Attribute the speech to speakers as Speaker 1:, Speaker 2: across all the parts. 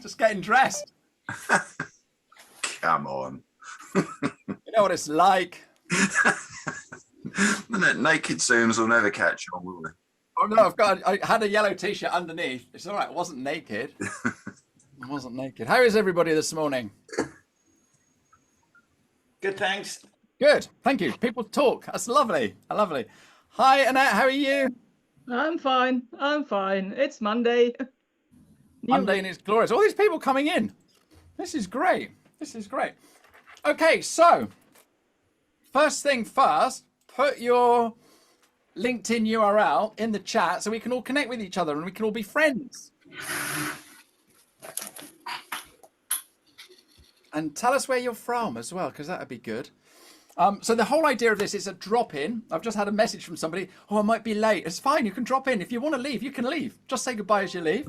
Speaker 1: Just getting dressed.
Speaker 2: Come on.
Speaker 1: You know what it's like.
Speaker 2: Naked Zooms will never catch on, will they?
Speaker 1: Oh no, I had a yellow t-shirt underneath. It's all right. I wasn't naked. I wasn't naked. How is everybody this morning?
Speaker 3: Good, thanks.
Speaker 1: Good. Thank you. People talk. That's lovely. Lovely. Hi, Annette. How are you?
Speaker 4: I'm fine. I'm fine. It's Monday.
Speaker 1: Monday and it's glorious. All these people coming in. This is great. This is great. Okay, so first thing first, put your LinkedIn URL in the chat so we can all connect with each other and we can all be friends. And tell us where you're from as well, because that would be good. So the whole idea of this is a drop-in. I've just had a message from somebody. Oh, I might be late. It's fine. You can drop in. If you want to leave, you can leave. Just say goodbye as you leave.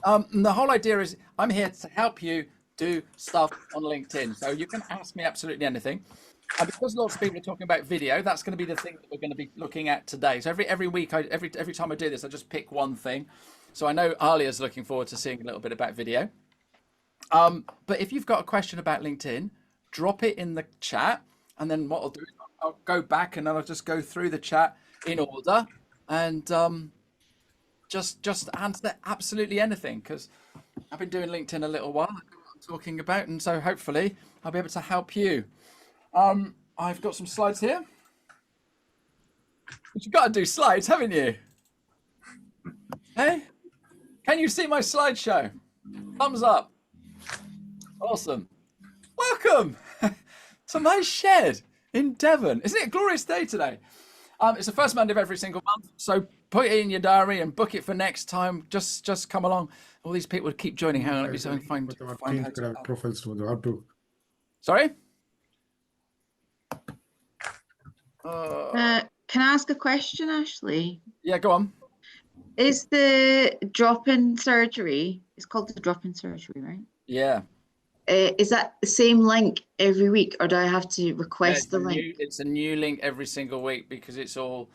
Speaker 1: And the whole idea is I'm here to help you do stuff on LinkedIn. So you can ask me absolutely anything. And because lots of people are talking about video, that's going to be the thing that we're going to be looking at today. So every week, every time I do this, I just pick one thing. So I know Alia's looking forward to seeing a little bit about video. But if you've got a question about LinkedIn, drop it in the chat. And then what I'll do is I'll go back and then I'll just go through the chat in order and just answer absolutely anything, because I've been doing LinkedIn a little while. I know what I'm talking about, and so hopefully I'll be able to help you. I've got some slides here. But you've got to do slides, haven't you? Hey, can you see my slideshow? Thumbs up. Awesome. Welcome to my shed in Devon. Isn't it a glorious day today? It's the first Monday of every single month, so put it in your diary and book it for next time. Just come along. All these people keep joining. Hang on, let me see if I can find how to...
Speaker 5: profiles to how to.
Speaker 1: Sorry?
Speaker 6: Can I ask a question, Ashley?
Speaker 1: Yeah, go on.
Speaker 6: Is the drop-in surgery, it's called the drop-in surgery, right?
Speaker 1: Yeah.
Speaker 6: Is that the same link every week, or do I have to request the link?
Speaker 1: It's a new link every single week because it's all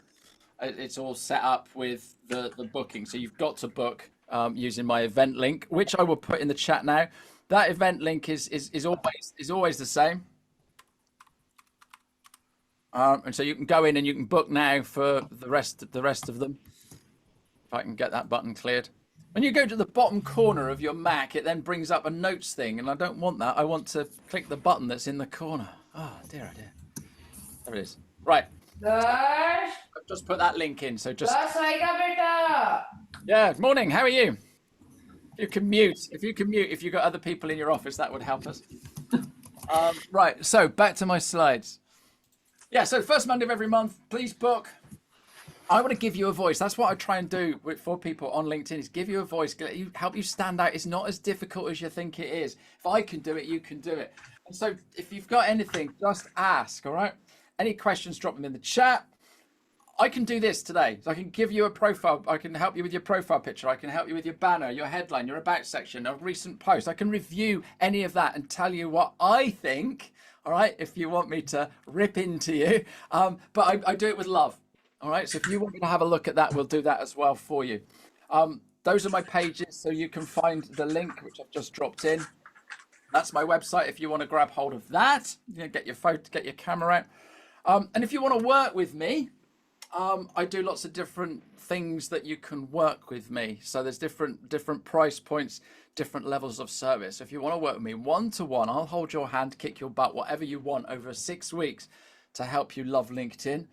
Speaker 1: set up with the booking. So you've got to book using my event link, which I will put in the chat now. That event link is always the same. And so you can go in and you can book now for the rest of them. If I can get that button cleared. When you go to the bottom corner of your Mac, it then brings up a notes thing, and I don't want that. I want to click the button that's in the corner. Oh, dear, oh dear. There it is. Right. I've just put that link in, so just... Yeah, morning, how are you? If you've got other people in your office, that would help us. Right, so back to my slides. Yeah, so first Monday of every month, please book. I want to give you a voice. That's what I try and do for people on LinkedIn, is give you a voice, help you stand out. It's not as difficult as you think it is. If I can do it, you can do it. And so if you've got anything, just ask, all right? Any questions, drop them in the chat. I can do this today. So I can give you a profile. I can help you with your profile picture. I can help you with your banner, your headline, your about section, a recent post. I can review any of that and tell you what I think, all right, if you want me to rip into you. But I do it with love. All right, so if you want me to have a look at that, we'll do that as well for you. Those are my pages, so you can find the link, which I've just dropped in. That's my website if you want to grab hold of that. You know, get your photo, get your camera out. And if you want to work with me, I do lots of different things that you can work with me. So there's different price points, different levels of service. If you want to work with me one-to-one, I'll hold your hand, kick your butt, whatever you want over 6 weeks to help you love LinkedIn.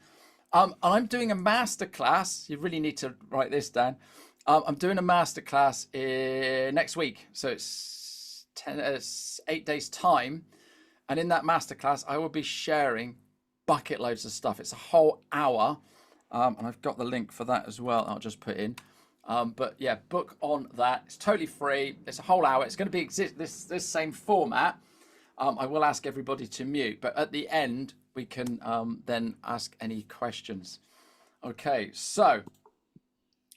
Speaker 1: I'm doing a masterclass. You really need to write this down. I'm doing a masterclass next week. So it's 8 days time. And in that masterclass, I will be sharing bucket loads of stuff. It's a whole hour. And I've got the link for that as well. I'll just put in. But yeah, book on that. It's totally free. It's a whole hour. It's going to be this same format. I will ask everybody to mute, but at the end, we can then ask any questions. Okay, so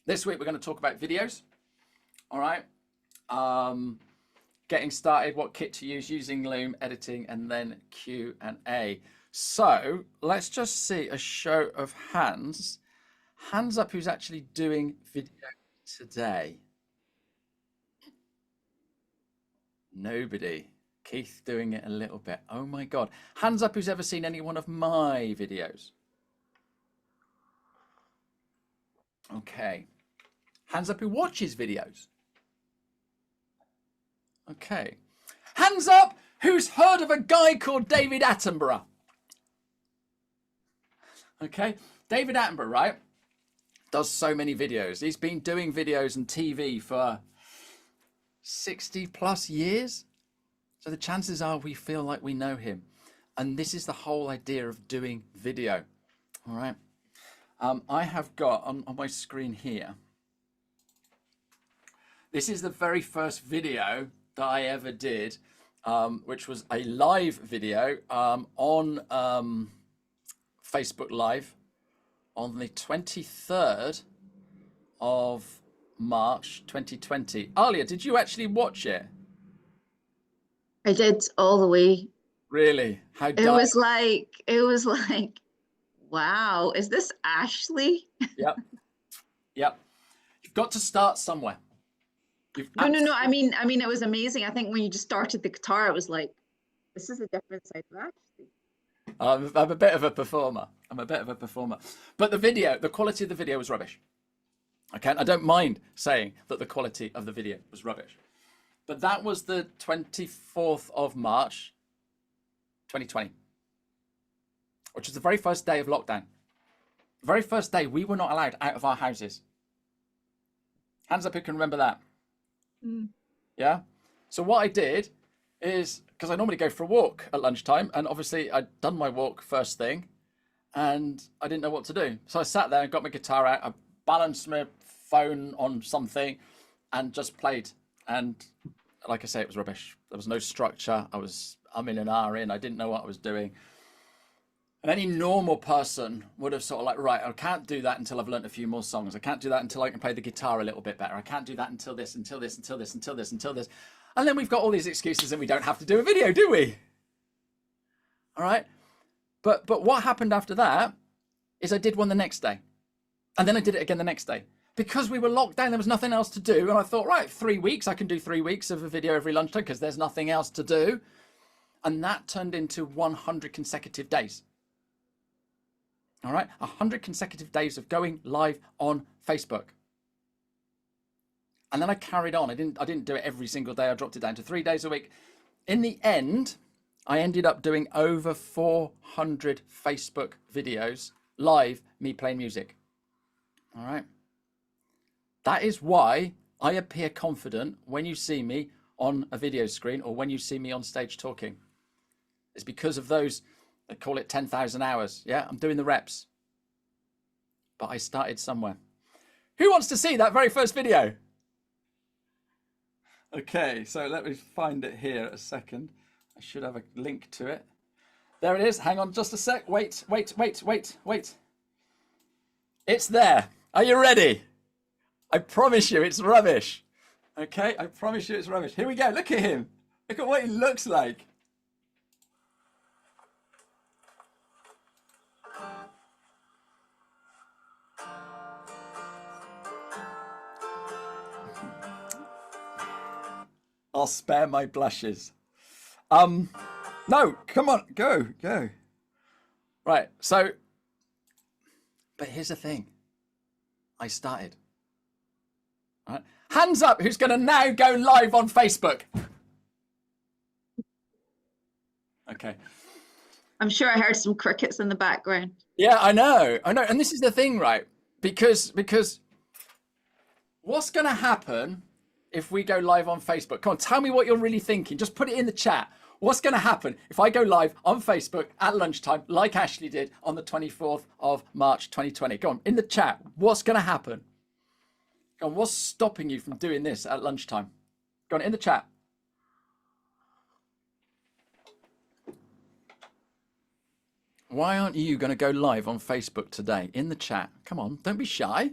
Speaker 1: this week we're going to talk about videos. All right. Getting started, what kit to use, using Loom, editing, and then Q&A. So let's just see a show of hands. Hands up who's actually doing video today. Nobody. Keith doing it a little bit. Oh my God. Hands up who's ever seen any one of my videos. Okay. Hands up who watches videos. Okay. Hands up who's heard of a guy called David Attenborough. Okay. David Attenborough, right, does so many videos. He's been doing videos and TV for 60 plus years. So the chances are we feel like we know him. And this is the whole idea of doing video. All right. I have got on my screen here. This is the very first video that I ever did, which was a live video on Facebook Live on the 23rd of March 2020. Alia, did you actually watch it?
Speaker 6: I did all the way.
Speaker 1: Really? How
Speaker 6: It was like, wow, is this Ashley?
Speaker 1: Yep. Yep. You've got to start somewhere.
Speaker 6: No. I mean, it was amazing. I think when you just started the guitar, it was like, this is a different side of Ashley.
Speaker 1: I'm a bit of a performer. But the quality of the video was rubbish. Okay, I don't mind saying that the quality of the video was rubbish. But that was the 24th of March, 2020, which was the very first day of lockdown. The very first day we were not allowed out of our houses. Hands up who can remember that. Yeah. So what I did is, because I normally go for a walk at lunchtime, and obviously I'd done my walk first thing and I didn't know what to do. So I sat there and got my guitar out. I balanced my phone on something and just played. And like I say, it was rubbish. There was no structure. I was umming and ahhing. I didn't know what I was doing. And any normal person would have sort of like, right, I can't do that until I've learned a few more songs. I can't do that until I can play the guitar a little bit better. I can't do that until this, until this, until this, until this, until this. And then we've got all these excuses and we don't have to do a video, do we? All right. But what happened after that is I did one the next day. And then I did it again the next day. Because we were locked down, there was nothing else to do. And I thought, right, 3 weeks, I can do 3 weeks of a video every lunchtime because there's nothing else to do. And that turned into 100 consecutive days. All right, 100 consecutive days of going live on Facebook. And then I carried on. I didn't do it every single day. I dropped it down to 3 days a week. In the end, I ended up doing over 400 Facebook videos live, me playing music. All right. That is why I appear confident when you see me on a video screen or when you see me on stage talking. It's because of those, they call it 10,000 hours. Yeah, I'm doing the reps. But I started somewhere. Who wants to see that very first video? Okay, so let me find it here a second. I should have a link to it. There it is. Hang on just a sec. Wait. It's there. Are you ready? I promise you it's rubbish. Okay, I promise you it's rubbish. Here we go. Look at him. Look at what he looks like. I'll spare my blushes. No, come on, go. Right, so, but here's the thing. I started. All right. Hands up who's going to now go live on Facebook. Okay.
Speaker 6: I'm sure I heard some crickets in the background.
Speaker 1: Yeah, I know. And this is the thing, right? Because what's going to happen if we go live on Facebook? Come on, tell me what you're really thinking. Just put it in the chat. What's going to happen if I go live on Facebook at lunchtime, like Ashley did on the 24th of March, 2020? Go on, in the chat. What's going to happen? Go on, what's stopping you from doing this at lunchtime? Go on, in the chat. Why aren't you going to go live on Facebook today? In the chat. Come on, don't be shy.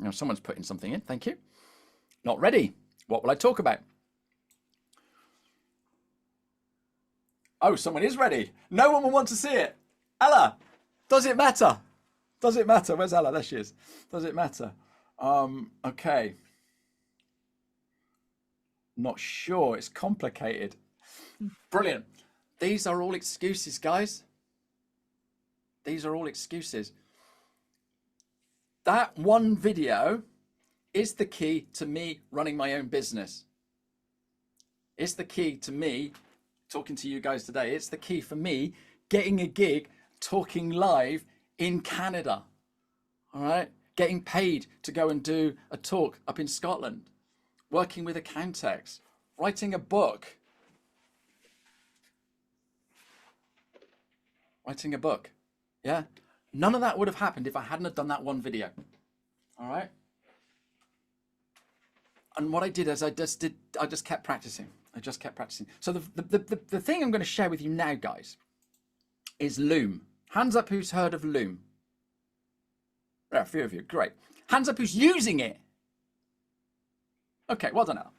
Speaker 1: Now, someone's putting something in. Thank you. Not ready. What will I talk about? Oh, someone is ready. No one will want to see it. Ella, does it matter? Does it matter? Where's Ella? There she is. Does it matter? Okay. Not sure. It's complicated. Brilliant. These are all excuses, guys. These are all excuses. That one video is the key to me running my own business. It's the key to me talking to you guys today. It's the key for me getting a gig, talking live in Canada. All right. Getting paid to go and do a talk up in Scotland, working with accountants, writing a book. Yeah. None of that would have happened if I hadn't have done that one video. All right. And what I did is I just kept practicing. So the thing I'm going to share with you now, guys, is Loom. Hands up who's heard of Loom. A few of you, great. Hands up who's using it. Okay, well done, Ella.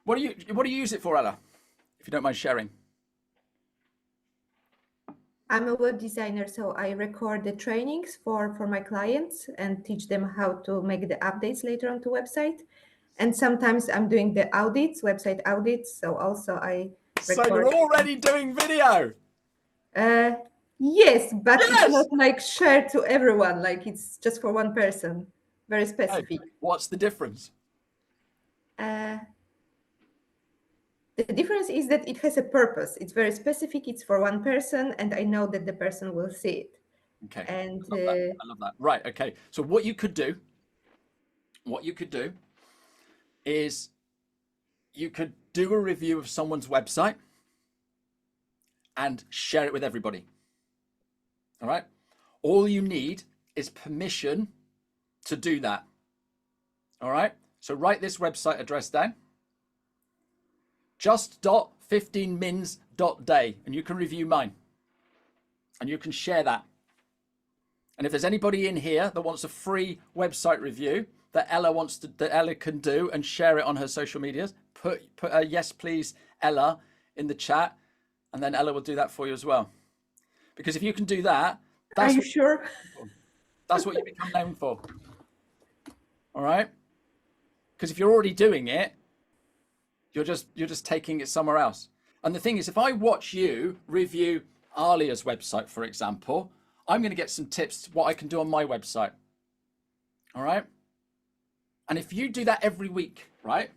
Speaker 1: What do you use it for, Ella? If you don't mind sharing.
Speaker 3: I'm a web designer, so I record the trainings for my clients and teach them how to make the updates later on to website. And sometimes I'm doing the audits, website audits. So also I record.
Speaker 1: So you're already doing video?
Speaker 3: Yes, but it's not like shared to everyone. Like it's just for one person, very specific.
Speaker 1: Hey, what's the difference?
Speaker 3: The difference is that it has a purpose. It's very specific. It's for one person, and I know that the person will see it.
Speaker 1: Okay.
Speaker 3: And
Speaker 1: I love that. Right. Okay. So what you could do is you could do a review of someone's website and share it with everybody. All right. All you need is permission to do that. All right. So write this website address down. just.15mins.day, and you can review mine and you can share that. And if there's anybody in here that wants a free website review that Ella can do and share it on her social medias, put a yes please Ella in the chat, and then Ella will do that for you as well. Because if you can do that,
Speaker 3: are you sure?
Speaker 1: That's what you become known for. All right. Because if you're already doing it, you're just taking it somewhere else. And the thing is, if I watch you review Alia's website, for example, I'm going to get some tips what I can do on my website. All right. And if you do that every week, right?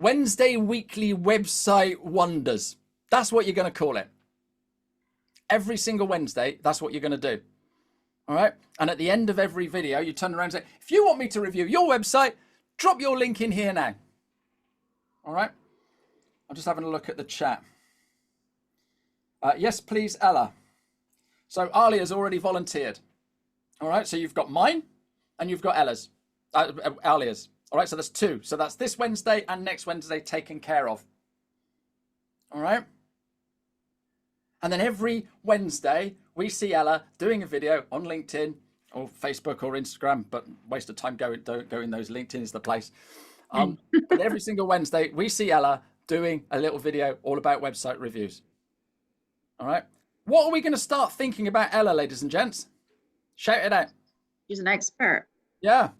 Speaker 1: Wednesday weekly website wonders. That's what you're going to call it. Every single Wednesday, that's what you're going to do. All right. And at the end of every video, you turn around and say, if you want me to review your website, drop your link in here now. All right. I'm just having a look at the chat. Yes, please, Ella. So Alia's already volunteered. All right. So you've got mine and you've got Ella's, Alia's. All right. So that's two. So that's this Wednesday and next Wednesday taken care of. All right. And then every Wednesday we see Ella doing a video on LinkedIn or Facebook or Instagram, but waste of time going those. LinkedIn is the place. But every single Wednesday, we see Ella doing a little video all about website reviews. All right. What are we going to start thinking about Ella, ladies and gents? Shout it out.
Speaker 6: She's an expert.
Speaker 1: Yeah.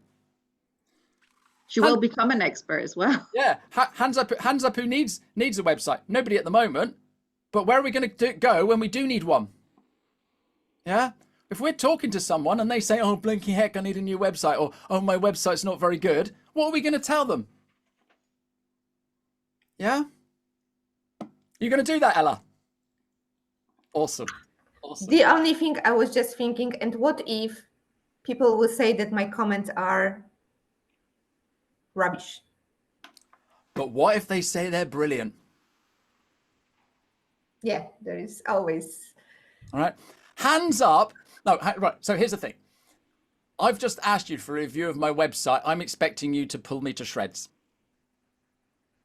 Speaker 6: She will become an expert as well.
Speaker 1: Yeah. Hands up who needs a website. Nobody at the moment. But where are we going to go when we do need one? Yeah. If we're talking to someone and they say, oh, blinky heck, I need a new website, or, oh, my website's not very good, what are we going to tell them? Yeah? You're going to do that, Ella? Awesome.
Speaker 3: The only thing I was just thinking, and what if people will say that my comments are rubbish?
Speaker 1: But what if they say they're brilliant?
Speaker 3: Yeah, there is always.
Speaker 1: All right. Hands up. No, right. So here's the thing. I've just asked you for a review of my website. I'm expecting you to pull me to shreds.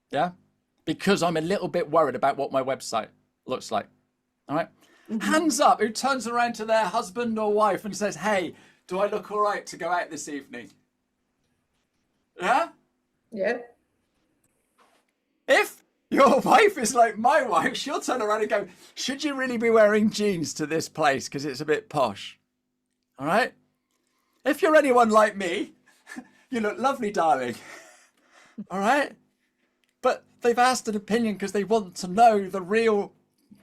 Speaker 1: Yeah? Because I'm a little bit worried about what my website looks like. All right. Mm-hmm. Hands up who turns around to their husband or wife and says, hey, do I look all right to go out this evening? Yeah?
Speaker 3: Yeah.
Speaker 1: If your wife is like my wife, she'll turn around and go, should you really be wearing jeans to this place because it's a bit posh? All right? If you're anyone like me, you look lovely, darling. All right? but they've asked an opinion because they want to know the real,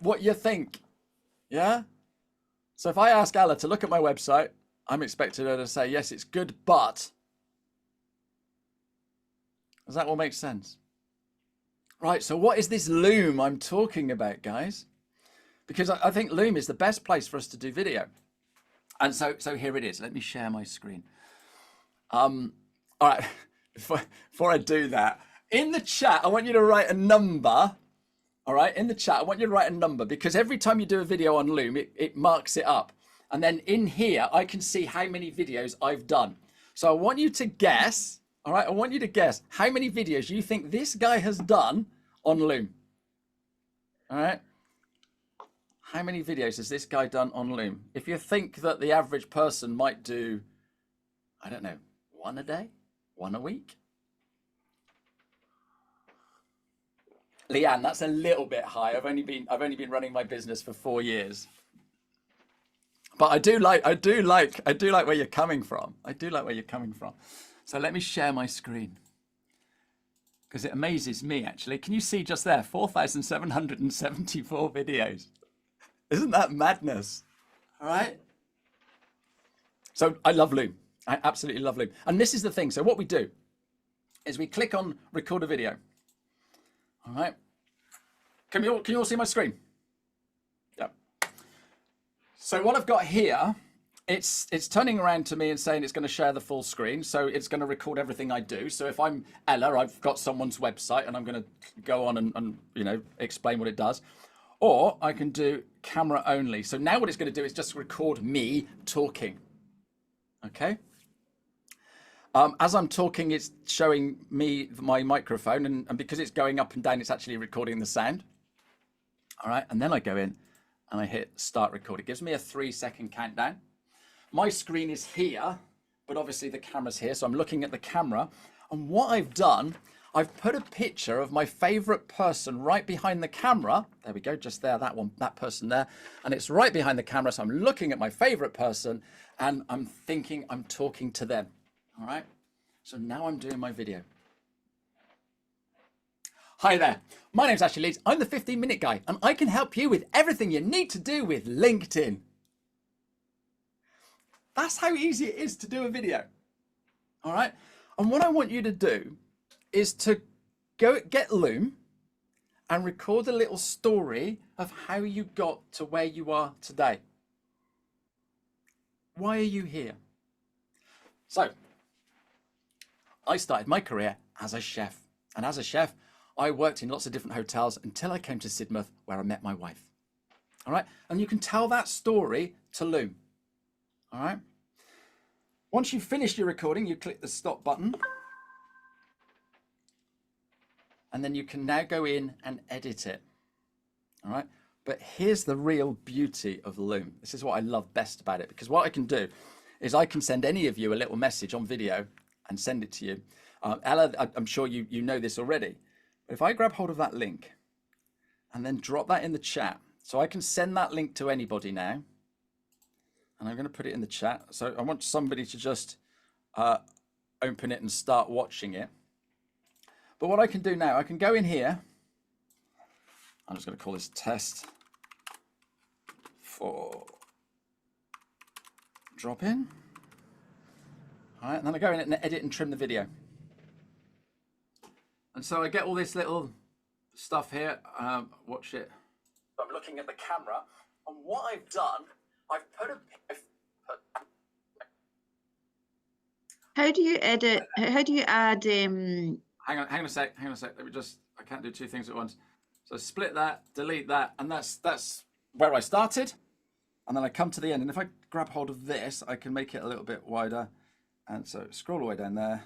Speaker 1: what you think. Yeah? So if I ask Ella to look at my website, I'm expecting her to say, yes, it's good, but. Does that all make sense? Right, so what is this Loom I'm talking about, guys? Because I think Loom is the best place for us to do video. And so here it is. Let me share my screen. All right, before I do that, in the chat, I want you to write a number. All right, in the chat, I want you to write a number because every time you do a video on Loom, it marks it up. And then in here, I can see how many videos I've done. So I want you to guess, all right, I want you to guess how many videos you think this guy has done on Loom. All right. How many videos has this guy done on Loom? If you think that the average person might do, I don't know, one a day, one a week. Leanne, that's a little bit high. I've only been running my business for 4 years. But I do like where you're coming from. I do like where you're coming from. So let me share my screen. Because it amazes me actually. Can you see just there? 4,774 videos. Isn't that madness? All right. So I love Loom. I absolutely love Loom. And this is the thing. So what we do is we click on record a video. All right. Can you all see my screen? Yeah. So what I've got here, it's turning around to me and saying it's going to share the full screen. So it's going to record everything I do. So if I'm Ella, I've got someone's website and I'm going to go on and explain what it does. Or I can do camera only. So now what it's going to do is just record me talking. Okay. As I'm talking, it's showing me my microphone, and because it's going up and down, it's actually recording the sound. All right, and then I go in and I hit start record. It gives me a 3-second countdown. My screen is here, but obviously the camera's here, so I'm looking at the camera. And what I've done, I've put a picture of my favorite person right behind the camera. There we go, just there, that one, that person there. And it's right behind the camera, so I'm looking at my favorite person and I'm thinking I'm talking to them. All right, so now I'm doing my video. Hi there, my name's Ashley Leeds. I'm the 15-minute guy and I can help you with everything you need to do with LinkedIn. That's how easy it is to do a video. All right, and what I want you to do is to go get Loom and record a little story of how you got to where you are today. Why are you here? So, I started my career as a chef. And as a chef, I worked in lots of different hotels until I came to Sidmouth, where I met my wife. All right, and you can tell that story to Loom. All right. Once you've finished your recording, you click the stop button. And then you can now go in and edit it. All right. But here's the real beauty of Loom. This is what I love best about it, because what I can do is I can send any of you a little message on video and send it to you. Ella, I'm sure you know this already. But if I grab hold of that link and then drop that in the chat, so I can send that link to anybody now. And I'm going to put it in the chat. So I want somebody to just open it and start watching it. But what I can do now, I can go in here. I'm just going to call this test for drop in. All right, and then I go in and edit and trim the video. And so I get all this little stuff here. Watch it. I'm looking at the camera, and what I've done, I've put a.
Speaker 6: How do you edit? How do you add?
Speaker 1: Hang on a sec. Let me just. I can't do two things at once. So split that, delete that, and that's where I started. And then I come to the end, and if I grab hold of this, I can make it a little bit wider. And so scroll all the way down there,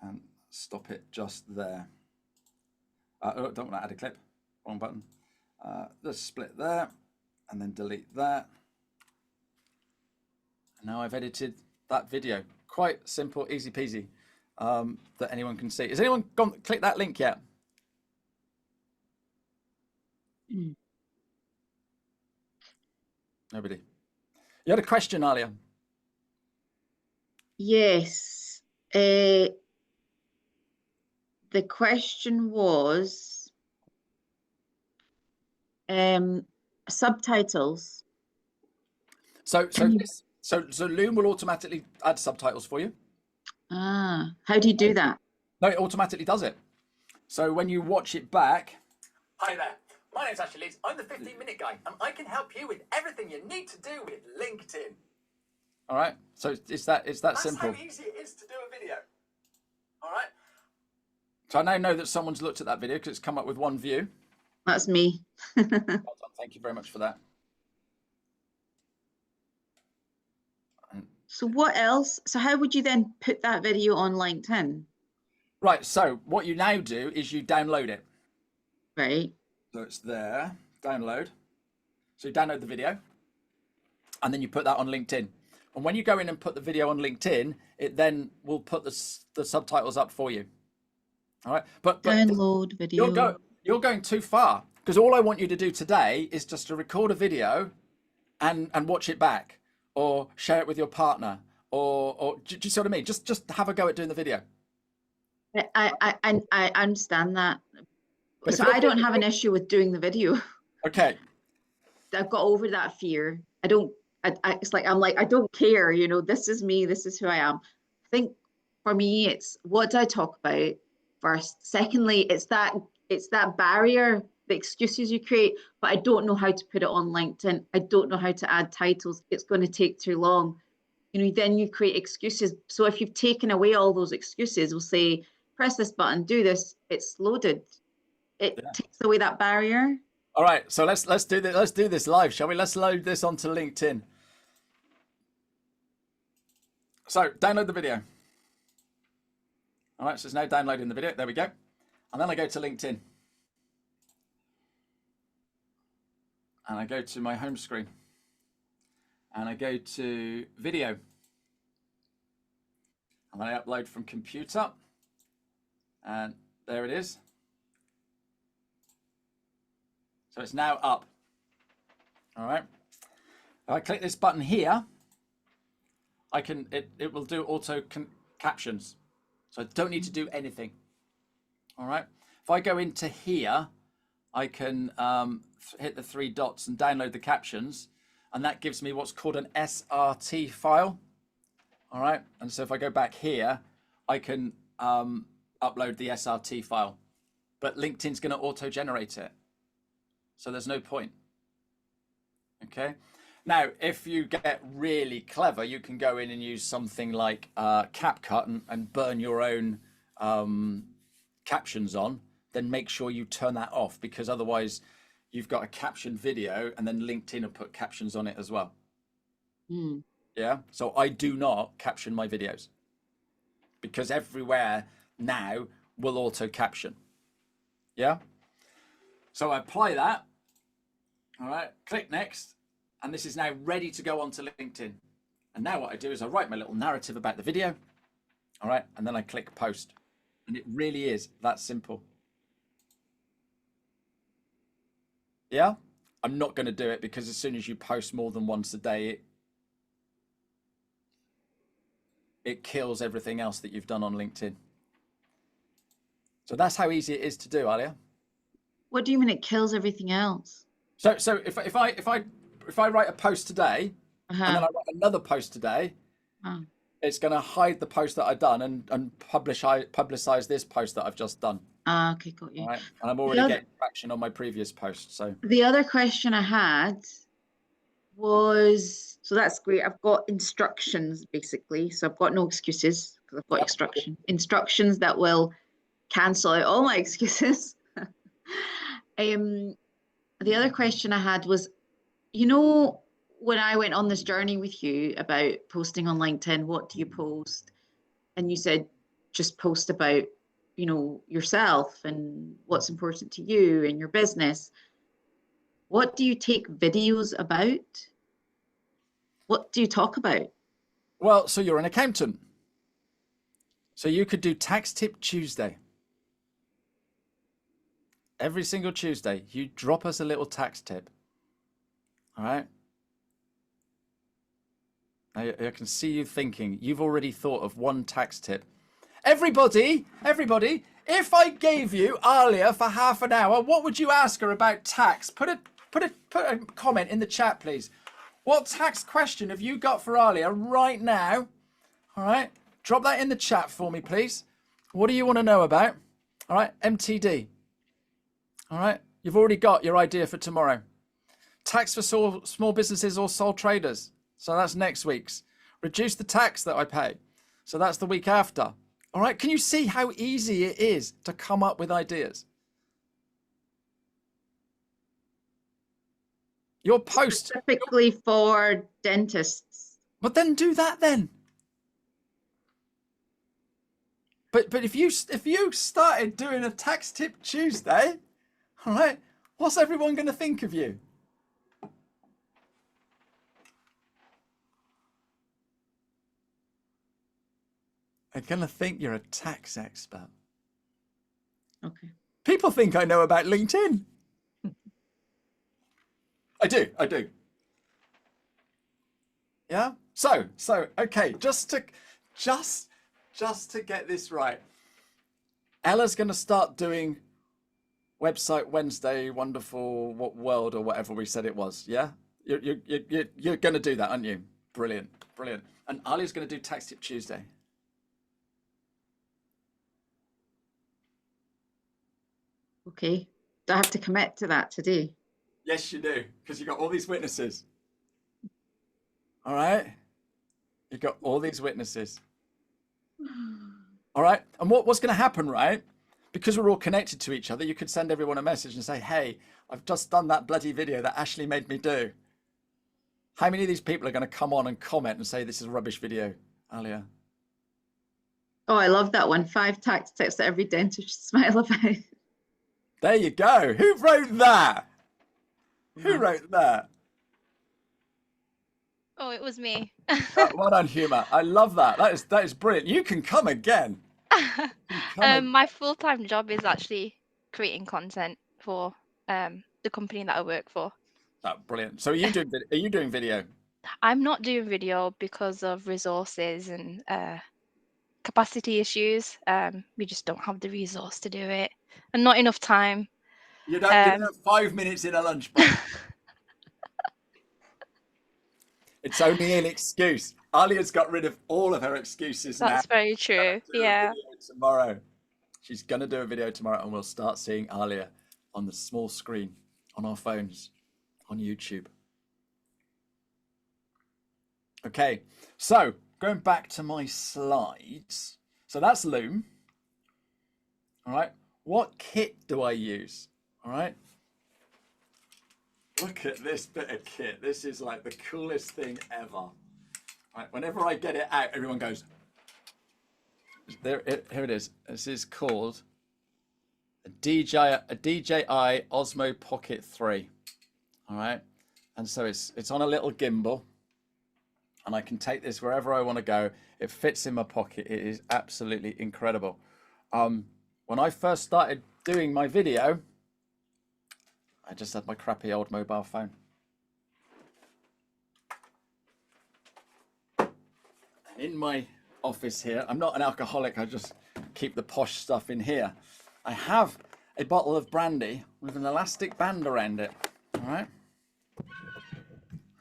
Speaker 1: and stop it just there. Don't want to add a clip. Wrong button. Let's split there, and then delete that. And now I've edited that video. Quite simple, easy peasy, that anyone can see. Has anyone clicked that link yet? Nobody. You had a question, Alia.
Speaker 6: Yes. the question was subtitles.
Speaker 1: So Loom will automatically add subtitles for you.
Speaker 6: Ah, how do you do that?
Speaker 1: No, it automatically does it. So when you watch it back, hi there. My name's Ashley Leeds. I'm the 15-minute guy, and I can help you with everything you need to do with LinkedIn. All right. So it's that simple. That's how easy it is to do a video. All right. So I now know that someone's looked at that video because it's come up with one view.
Speaker 6: That's me.
Speaker 1: Well done. Thank you very much for that.
Speaker 6: So what else? So how would you then put that video on LinkedIn?
Speaker 1: Right. So what you now do is you download it.
Speaker 6: Right.
Speaker 1: So it's there, download. So you download the video and then you put that on LinkedIn. And when you go in and put the video on LinkedIn, it then will put the subtitles up for you. All right. But
Speaker 6: download video.
Speaker 1: You're going too far, because all I want you to do today is just to record a video and watch it back, or share it with your partner, or do you see what I mean? Just have a go at doing the video.
Speaker 6: I understand that. But so I don't have an issue with doing the video.
Speaker 1: Okay.
Speaker 6: I've got over that fear. It's like, I don't care, you know, this is me, this is who I am. I think for me, it's what do I talk about first? Secondly, it's that barrier, the excuses you create, but I don't know how to put it on LinkedIn. I don't know how to add titles. It's going to take too long. You know, then you create excuses. So if you've taken away all those excuses, we'll say, press this button, do this, it's loaded. It takes away that barrier.
Speaker 1: All right, so let's do this. Let's do this live, shall we? Let's load this onto LinkedIn. So download the video. All right, so it's now downloading the video. There we go. And then I go to LinkedIn. And I go to my home screen. And I go to video. And then I upload from computer. And there it is. So it's now up. All right. If I click this button here, it will do auto captions. So I don't need to do anything. All right. If I go into here, I can hit the 3 dots and download the captions, and that gives me what's called an SRT file. All right. And so if I go back here, I can upload the SRT file, but LinkedIn's going to auto-generate it. So there's no point. Okay. Now, if you get really clever, you can go in and use something like CapCut and burn your own captions on. Then make sure you turn that off, because otherwise you've got a captioned video and then LinkedIn will put captions on it as well.
Speaker 6: Mm.
Speaker 1: Yeah. So I do not caption my videos, because everywhere now will auto caption. Yeah. So I apply that. All right, click next. And this is now ready to go onto LinkedIn. And now what I do is I write my little narrative about the video. All right, and then I click post. And it really is that simple. Yeah, I'm not going to do it, because as soon as you post more than once a day, it kills everything else that you've done on LinkedIn. So that's how easy it is to do, Alia.
Speaker 6: What do you mean it kills everything else?
Speaker 1: So if I write a post today, and then I write another post today, it's going to hide the post that I've done and publicize this post that I've just done.
Speaker 6: Okay, got you.
Speaker 1: All right? And I'm already getting traction on my previous post. So
Speaker 6: the other question I had was, so that's great. I've got instructions basically. So I've got no excuses, because I've got instructions that will cancel out all my excuses. The other question I had was, you know, when I went on this journey with you about posting on LinkedIn, what do you post? And you said, just post about, you know, yourself and what's important to you and your business. What do you take videos about? What do you talk about?
Speaker 1: Well, so you're an accountant. So you could do Tax Tip Tuesday. Every single Tuesday, you drop us a little tax tip. All right. I can see you thinking, you've already thought of one tax tip. Everybody, If I gave you Alia for half an hour, what would you ask her about tax? Put a comment in the chat, please. What tax question have you got for Alia right now? All right, drop that in the chat for me, please. What do you want to know about? All right, MTD. All right, you've already got your idea for tomorrow. Tax for small businesses or sole traders. So that's next week's. Reduce the tax that I pay. So that's the week after. All right, can you see how easy it is to come up with ideas? Your post.
Speaker 6: Specifically for dentists.
Speaker 1: But then do that then. But if you started doing a tax tip Tuesday, all right, what's everyone going to think of you? They're going to think you're a tax expert.
Speaker 6: Okay.
Speaker 1: People think I know about LinkedIn. I do. Yeah. So okay, just to get this right, Ella's going to start doing website Wednesday, wonderful world or whatever we said it was. Yeah. You're going to do that, aren't you? Brilliant. And Ali's going to do Tax Tip Tuesday.
Speaker 6: Okay. Do I have to commit to that today?
Speaker 1: Yes, you do, because you got all these witnesses. All right? You got all these witnesses. All right? And what's going to happen, right? Because we're all connected to each other, you could send everyone a message and say, hey, I've just done that bloody video that Ashley made me do. How many of these people are going to come on and comment and say this is a rubbish video, Alia?
Speaker 6: Oh, I love that one. 5 tax tips that every dentist should smile about.
Speaker 1: There you go. Who wrote that? Who wrote that?
Speaker 5: Oh, it was me.
Speaker 1: Well done, Humour. I love that. That is brilliant. You can come again.
Speaker 5: My full-time job is actually creating content for the company that I work for.
Speaker 1: Oh, brilliant. So are you doing video?
Speaker 5: I'm not doing video because of resources and capacity issues. We just don't have the resource to do it, and not enough time.
Speaker 1: You don't have 5 minutes in a lunch break. It's only an excuse. Alia's got rid of all of her excuses now.
Speaker 5: That's very true. Yeah.
Speaker 1: Tomorrow. She's going to do a video tomorrow and we'll start seeing Alia on the small screen, on our phones, on YouTube. Okay, so going back to my slides. So that's Loom. All right. What kit do I use? All right. Look at this bit of kit. This is like the coolest thing ever. Right, whenever I get it out, everyone goes, here it is. This is called a DJI Osmo Pocket 3. All right. And so it's on a little gimbal and I can take this wherever I want to go. It fits in my pocket. It is absolutely incredible. When I first started doing my video, I just had my crappy old mobile phone. And in my office here, I'm not an alcoholic, I just keep the posh stuff in here. I have a bottle of brandy with an elastic band around it, all right?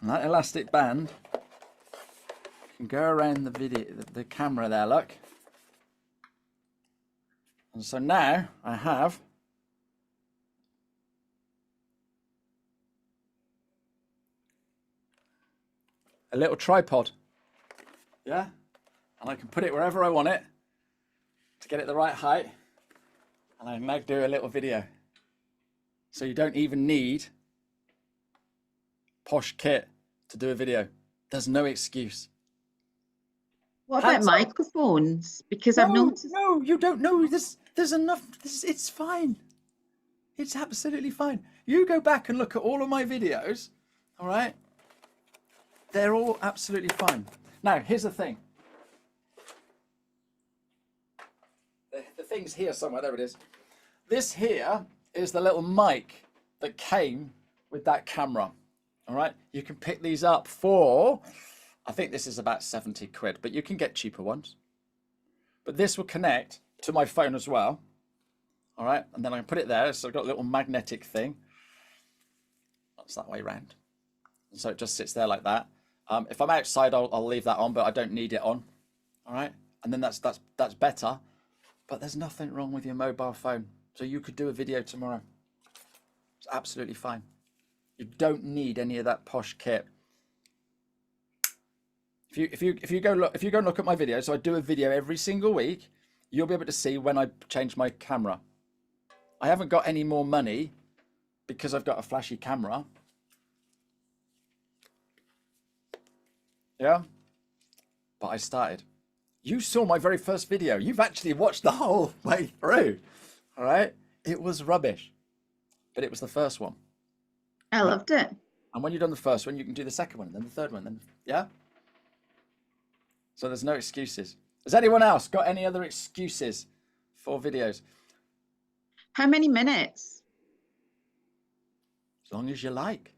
Speaker 1: And that elastic band can go around the camera there, look. And so now I have a little tripod, yeah? And I can put it wherever I want it to get it the right height. And I can now do a little video. So you don't even need posh kit to do a video. There's no excuse.
Speaker 6: What about
Speaker 1: Hands up.
Speaker 6: microphones? Because I've noticed.
Speaker 1: No, you don't know. There's enough. It's fine. It's absolutely fine. You go back and look at all of my videos, all right? They're all absolutely fine. Now, here's the thing. The thing's here somewhere. There it is. This here is the little mic that came with that camera. All right. You can pick these up for, I think this is about 70 quid, but you can get cheaper ones. But this will connect to my phone as well. All right, and then I can put it there. So I've got a little magnetic thing. That's that way around. And so it just sits there like that. If I'm outside, I'll leave that on, but I don't need it on. All right, and then that's better. But there's nothing wrong with your mobile phone. So you could do a video tomorrow. It's absolutely fine. You don't need any of that posh kit. If you go and look at my video, so I do a video every single week, you'll be able to see when I change my camera. I haven't got any more money because I've got a flashy camera. Yeah, but I started. You saw my very first video. You've actually watched the whole way through. All right, it was rubbish, but it was the first one.
Speaker 6: I loved it.
Speaker 1: And when you've done the first one, you can do the second one, and then the third one, then yeah. So there's no excuses. Has anyone else got any other excuses for videos?
Speaker 6: How many minutes?
Speaker 1: As long as you like.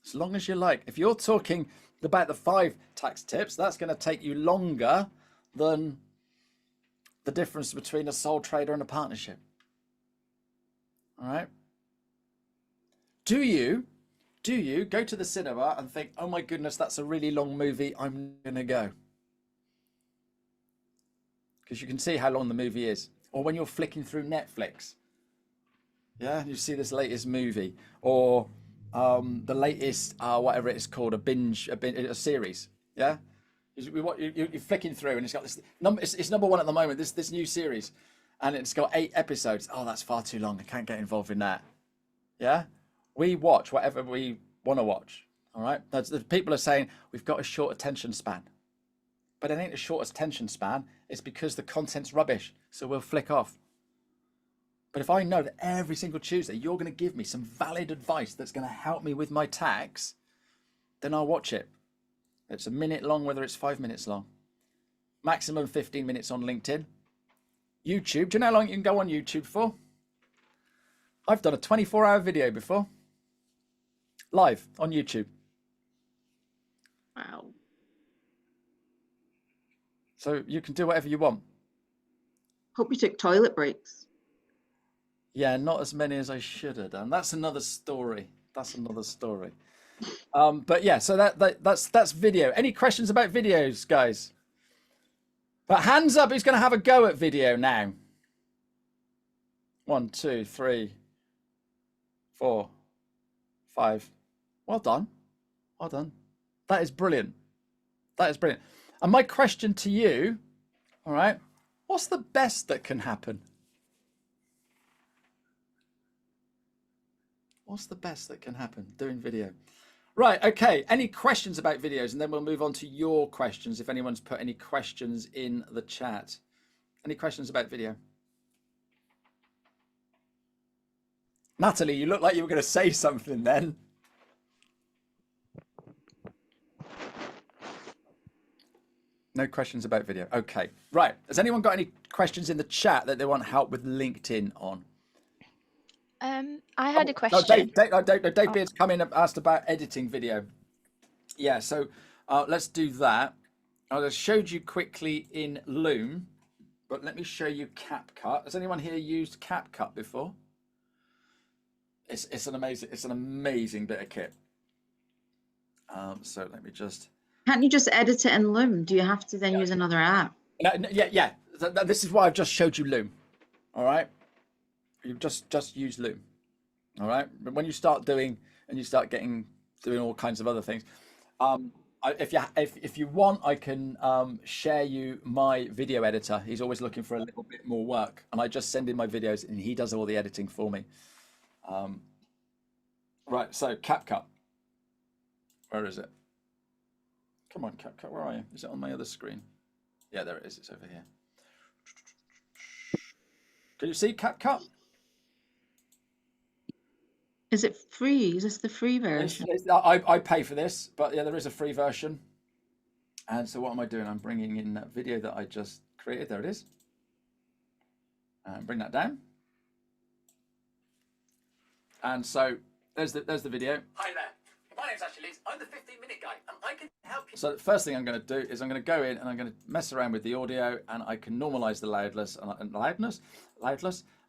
Speaker 1: As long as you like. If you're talking about the 5 tax tips, that's going to take you longer than the difference between a sole trader and a partnership. All right. Do you go to the cinema and think, oh my goodness, that's a really long movie, I'm going to go? Because you can see how long the movie is. Or when you're flicking through Netflix, yeah, you see this latest movie, or the latest, whatever it's called, a series, yeah? You're flicking through and it's got this, it's number 1 at the moment, this new series, and it's got 8 episodes. Oh, that's far too long, I can't get involved in that, yeah? We watch whatever we want to watch, all right? The people are saying, we've got a short attention span. But it ain't a short attention span. It's because the content's rubbish, so we'll flick off. But if I know that every single Tuesday you're going to give me some valid advice that's going to help me with my tax, then I'll watch it. It's a minute long, whether it's 5 minutes long. Maximum 15 minutes on LinkedIn. YouTube, do you know how long you can go on YouTube for? I've done a 24-hour video before. Live on YouTube.
Speaker 6: Wow.
Speaker 1: So you can do whatever you want.
Speaker 6: Hope you took toilet breaks.
Speaker 1: Yeah, not as many as I should have done. That's another story. But yeah, so that's video. Any questions about videos, guys? But hands up, who's going to have a go at video now? 1, 2, 3, 4, 5. Well done. Well done. That is brilliant. That is brilliant. And my question to you, all right, what's the best that can happen? What's the best that can happen doing video? Right, okay. Any questions about videos? And then we'll move on to your questions if anyone's put any questions in the chat. Any questions about video? Natalie, you look like you were going to say something then. No questions about video. Okay, right. Has anyone got any questions in the chat that they want help with LinkedIn on?
Speaker 5: I had a question.
Speaker 1: Dave Beard's come in and asked about editing video. Yeah, so let's do that. I just showed you quickly in Loom, but let me show you CapCut. Has anyone here used CapCut before? It's an amazing bit of kit. So let me just.
Speaker 6: Can't you just edit it in Loom? Do you have to then use another app?
Speaker 1: Yeah. This is why I've just showed you Loom. All right. You just use Loom. All right. But when you start doing and you start doing all kinds of other things, if you want, I can share you my video editor. He's always looking for a little bit more work, and I just send him my videos, and he does all the editing for me. Right. So CapCut. Where is it? Come on, CapCut, where are you? Is it on my other screen? Yeah, there it is. It's over here. Can you see CapCut?
Speaker 6: Is it free? Is this the free version?
Speaker 1: I pay for this, but yeah, there is a free version. And so what am I doing? I'm bringing in that video that I just created. There it is. And bring that down. And so there's the video. Hi there. My name's Ashley. I'm the 15-minute guy, and I can help So the first thing I'm going to do is I'm going to go in and I'm going to mess around with the audio, and I can normalize the loudness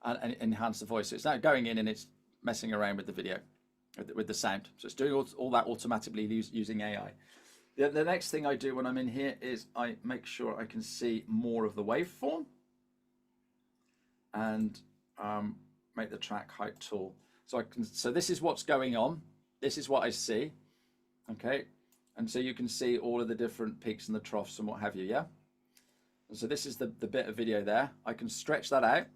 Speaker 1: and enhance the voice. So it's now going in and it's messing around with the video, with the sound. So it's doing all that automatically using AI. The next thing I do when I'm in here is I make sure I can see more of the waveform and make the track height tool. So this is what's going on. This is what I see. Okay. And so you can see all of the different peaks and the troughs and what have you, yeah? And so this is the bit of video there. I can stretch that out.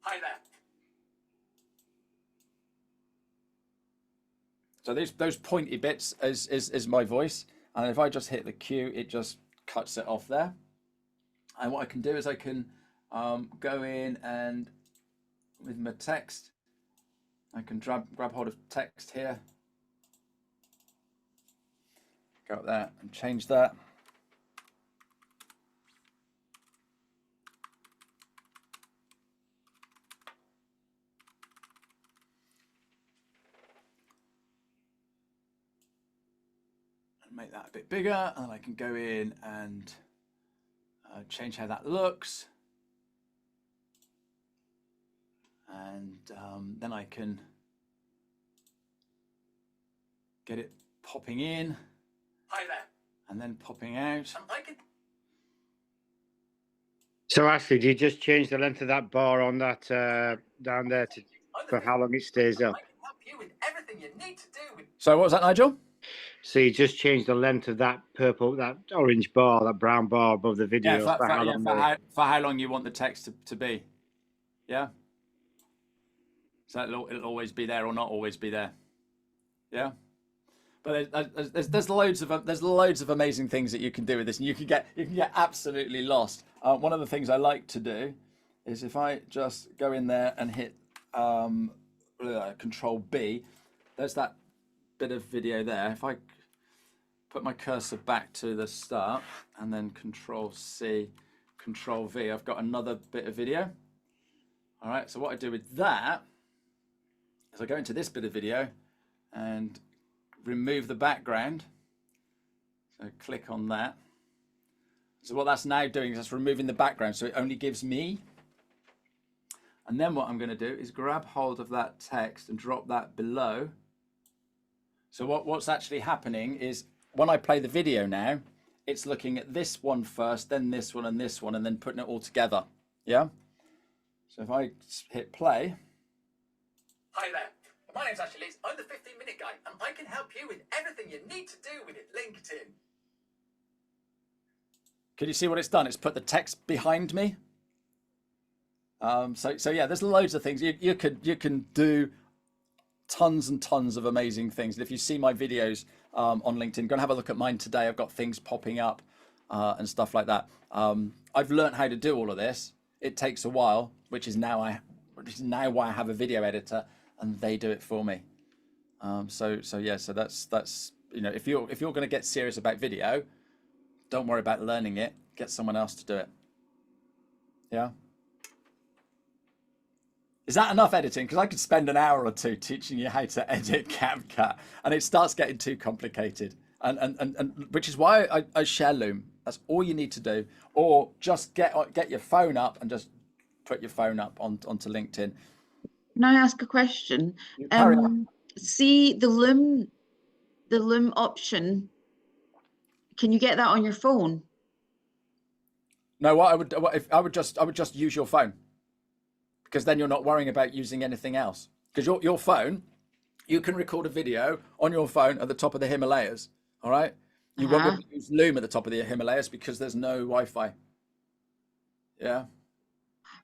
Speaker 1: Hi there. So those pointy bits is my voice. And if I just hit the Q, it just cuts it off there. And what I can do is I can go in and with my text, I can grab hold of text here, go up there and change that. And make that a bit bigger, and I can go in and change how that looks. And then I can get it popping in. Hi there. And then popping out.
Speaker 7: So Ashley, do you just change the length of that bar on that down there for how long it stays up?
Speaker 1: I can help you with everything you need to do. So what was that, Nigel?
Speaker 7: So you just change the length of that that orange bar, that brown bar above the video.
Speaker 1: Yeah, for how long you want the text to be. Yeah. So it'll always be there or not always be there. Yeah. But there's loads of amazing things that you can do with this, and you can get absolutely lost. One of the things I like to do is if I just go in there and hit Control B, there's that bit of video there. If I put my cursor back to the start and then Control C, Control V, I've got another bit of video. All right. So what I do with that is I go into this bit of video and remove the background. So click on that. So what that's now doing is that's removing the background, so it only gives me. And then what I'm going to do is grab hold of that text and drop that below. So what's actually happening is when I play the video now, it's looking at this one first, then this one, and then putting it all together. Yeah. So if I hit play. Hi there. My name's Ashley Leeds. I'm the 15-minute guy, and I can help you with everything you need to do with it LinkedIn. Can you see what it's done? It's put the text behind me. So yeah, there's loads of things you can do. Tons and tons of amazing things. And if you see my videos on LinkedIn, go and have a look at mine today. I've got things popping up and stuff like that. I've learned how to do all of this. It takes a while, which is now why I have a video editor, and they do it for me. So that's if you're going to get serious about video, don't worry about learning it. Get someone else to do it. Yeah. Is that enough editing? Because I could spend an hour or two teaching you how to edit CapCut, and it starts getting too complicated. And which is why I share Loom. That's all you need to do, or just get your phone up and just put your phone up onto LinkedIn.
Speaker 6: Can I ask a question?
Speaker 1: Carry on.
Speaker 6: See the Loom option. Can you get that on your phone?
Speaker 1: No, I would just use your phone, because then you're not worrying about using anything else. Because your phone, you can record a video on your phone at the top of the Himalayas. All right, you won't be able to use Loom at the top of the Himalayas because there's no Wi-Fi. Yeah.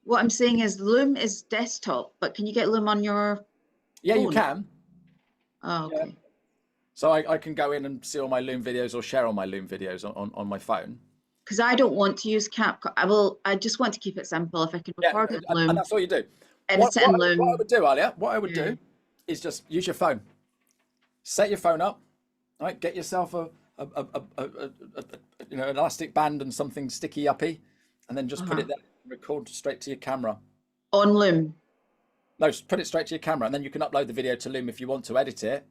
Speaker 6: What I'm saying is Loom is desktop, but can you get Loom on your
Speaker 1: Yeah,
Speaker 6: phone?
Speaker 1: you can.
Speaker 6: Oh, okay.
Speaker 1: Yeah. So I can go in and see all my Loom videos or share all my Loom videos on my phone.
Speaker 6: Because I don't want to use CapCut. I just want to keep it simple. If I can record it in Loom,
Speaker 1: and that's all you do.
Speaker 6: edit it in Loom.
Speaker 1: What I would do, Alia, do is just use your phone. Set your phone up. All right, get yourself an elastic band and something sticky uppy, and then just put it there and record straight to your camera.
Speaker 6: On Loom.
Speaker 1: No, just put it straight to your camera, and then you can upload the video to Loom if you want to edit it.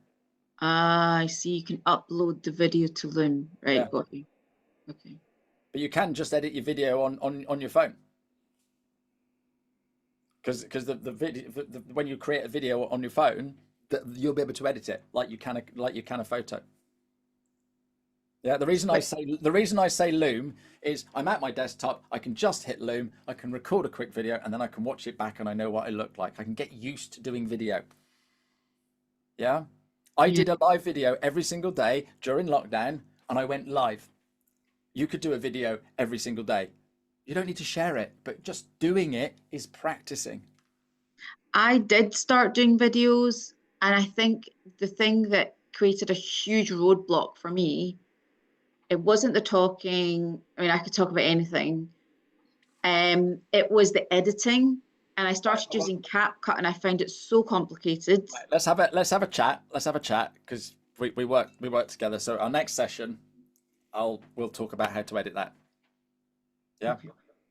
Speaker 6: Ah, I see. You can upload the video to Loom. Right,
Speaker 1: Yeah.
Speaker 6: got you. Okay.
Speaker 1: But you can just edit your video on your phone. Because the video, when you create a video on your phone, you'll be able to edit it like you can a photo. Yeah, the reason I say Loom is I'm at my desktop, I can just hit Loom, I can record a quick video, and then I can watch it back and I know what I look like. I can get used to doing video. Yeah. I did a live video every single day during lockdown, and I went live. You could do a video every single day. You don't need to share it, but just doing it is practicing.
Speaker 6: I did start doing videos, and I think the thing that created a huge roadblock for me, it wasn't the talking. I mean, I could talk about anything. It was the editing, and I started using CapCut, and I found it so complicated.
Speaker 1: Right, let's have a chat. Let's have a chat because we work together. So our next session, we'll talk about how to edit that. Yeah, okay.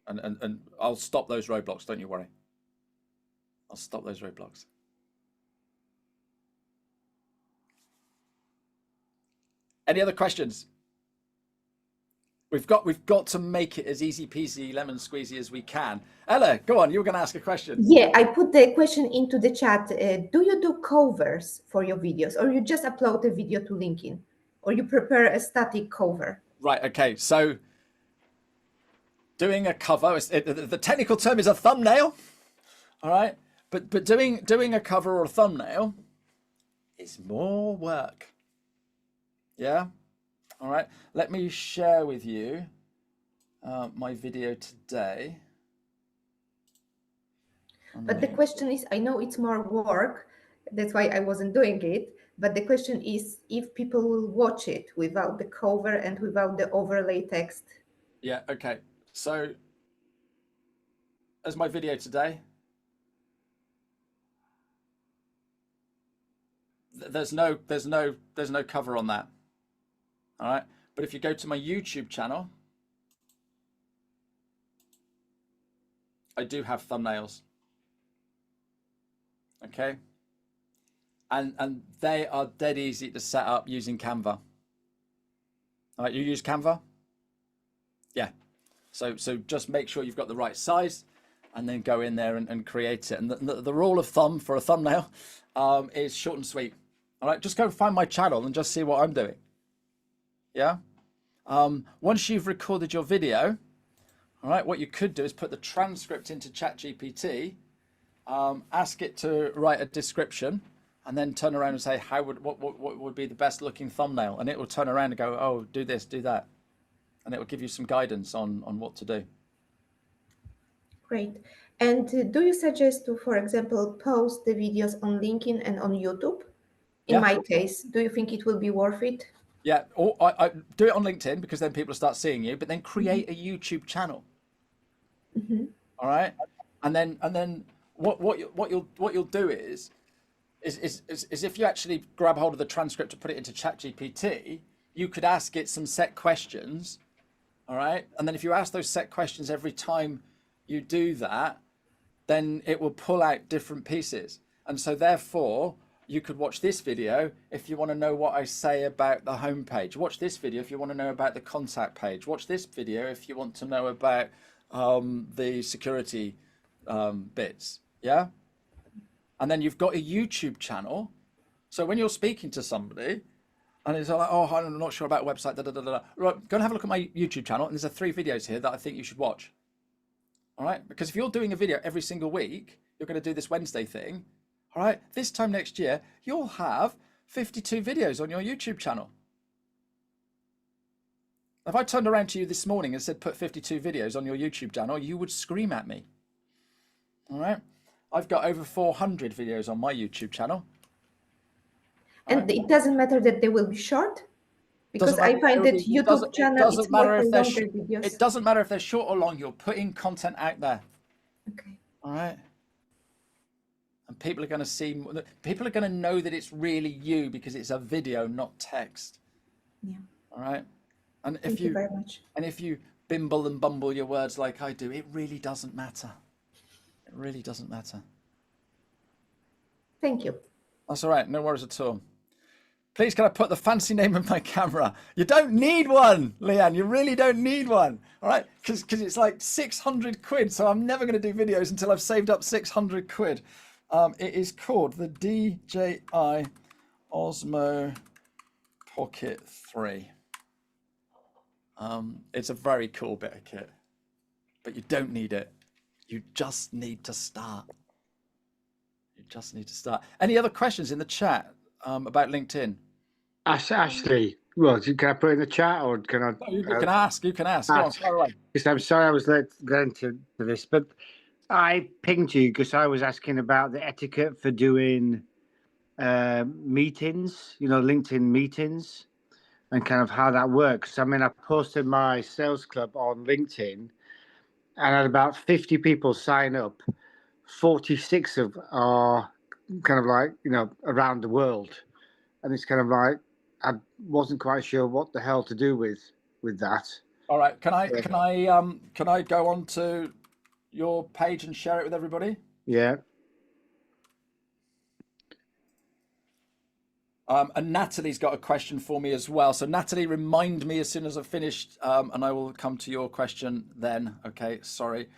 Speaker 1: And I'll stop those roadblocks. Don't you worry. I'll stop those roadblocks. Any other questions? We've got to make it as easy peasy lemon squeezy as we can. Ella, go on. You were going to ask a question.
Speaker 3: Yeah, I put the question into the chat. Do you do covers for your videos, or you just upload the video to LinkedIn, or you prepare a static cover?
Speaker 1: Right. Okay. So doing a cover, the technical term is a thumbnail. All right. But doing a cover or a thumbnail is more work. Yeah. All right. Let me share with you my video today.
Speaker 3: But the question is, I know it's more work. That's why I wasn't doing it. But the question is if people will watch it without the cover and without the overlay text.
Speaker 1: Yeah. Okay. So as my video today, there's no cover on that. All right. But if you go to my YouTube channel, I do have thumbnails. Okay. And they are dead easy to set up using Canva. All right, you use Canva? Yeah. So just make sure you've got the right size and then go in there and create it. And the rule of thumb for a thumbnail is short and sweet. All right, just go find my channel and just see what I'm doing. Yeah. Once you've recorded your video, all right, what you could do is put the transcript into ChatGPT, ask it to write a description, and then turn around and say, what would be the best looking thumbnail? And it will turn around and go, oh, do this, do that. And it will give you some guidance on what to do.
Speaker 3: Great. And do you suggest to, for example, post the videos on LinkedIn and on YouTube? In my case, do you think it will be worth it?
Speaker 1: Yeah, or I do it on LinkedIn because then people start seeing you, but then create a YouTube channel. All right. And then what you'll do is if you actually grab hold of the transcript and put it into ChatGPT, you could ask it some set questions. All right. And then if you ask those set questions every time you do that, then it will pull out different pieces. And so therefore, you could watch this video if you want to know what I say about the homepage. Watch this video if you want to know about the contact page. Watch this video if you want to know about the security bits. Yeah. And then you've got a YouTube channel. So when you're speaking to somebody and it's like, oh, I'm not sure about a website, right, go and have a look at my YouTube channel. And there's 3 videos here that I think you should watch. All right. Because if you're doing a video every single week, you're going to do this Wednesday thing. All right. This time next year, you'll have 52 videos on your YouTube channel. If I turned around to you this morning and said, put 52 videos on your YouTube channel, you would scream at me. All right. I've got over 400 videos on my YouTube channel.
Speaker 3: And it doesn't matter that they will be short? Because I find that YouTube channel is more for longer videos.
Speaker 1: It doesn't matter if they're short or long. You're putting content out there.
Speaker 3: Okay.
Speaker 1: All right. And people are going to see, people are going to know that it's really you because it's a video, not text.
Speaker 3: Yeah.
Speaker 1: All right. And
Speaker 3: Thank you very much.
Speaker 1: And if you bimble and bumble your words like I do, it really doesn't matter. It really doesn't matter.
Speaker 3: Thank you.
Speaker 1: That's all right. No worries at all. Please, can I put the fancy name of my camera? You don't need one, Leanne. You really don't need one. All right, because it's like 600 quid. So I'm never going to do videos until I've saved up 600 quid. It is called the DJI Osmo Pocket 3. It's a very cool bit of kit, but you don't need it. You just need to start. You just need to start. Any other questions in the chat about LinkedIn?
Speaker 7: Ashley, well, can I put it in the chat or can I?
Speaker 1: No, you can ask. You can ask. Go on, fire away.
Speaker 7: Because I'm sorry I was late getting to this, but I pinged you because I was asking about the etiquette for doing meetings, LinkedIn meetings, and kind of how that works. I mean, I posted my sales club on LinkedIn and I had about 50 people sign up. 46 of are kind of like, around the world. And it's kind of like, I wasn't quite sure what the hell to do with that.
Speaker 1: All right. Can I go on to your page and share it with everybody?
Speaker 7: Yeah.
Speaker 1: And Natalie's got a question for me as well. So Natalie, remind me as soon as I've finished, and I will come to your question then. Okay, sorry.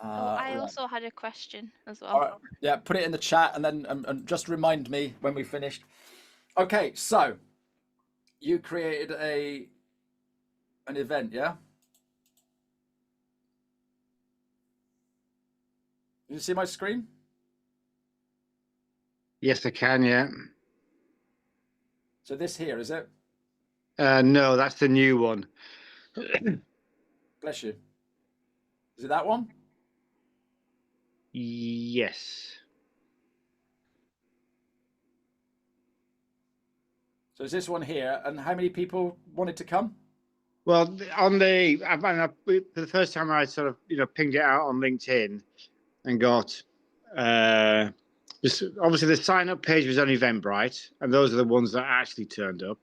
Speaker 5: I also had a question as well.
Speaker 1: All right. Yeah, put it in the chat and then and just remind me when we finished. Okay, so you created an event, yeah? You see my screen?
Speaker 7: Yes, I can, yeah.
Speaker 1: So this here, is it?
Speaker 7: No, that's the new one.
Speaker 1: Bless you. Is it that one?
Speaker 7: Yes.
Speaker 1: So is this one here? And how many people wanted to come?
Speaker 7: Well, for the first time I sort of, pinged it out on LinkedIn and got, obviously the sign up page was on Eventbrite, and those are the ones that actually turned up.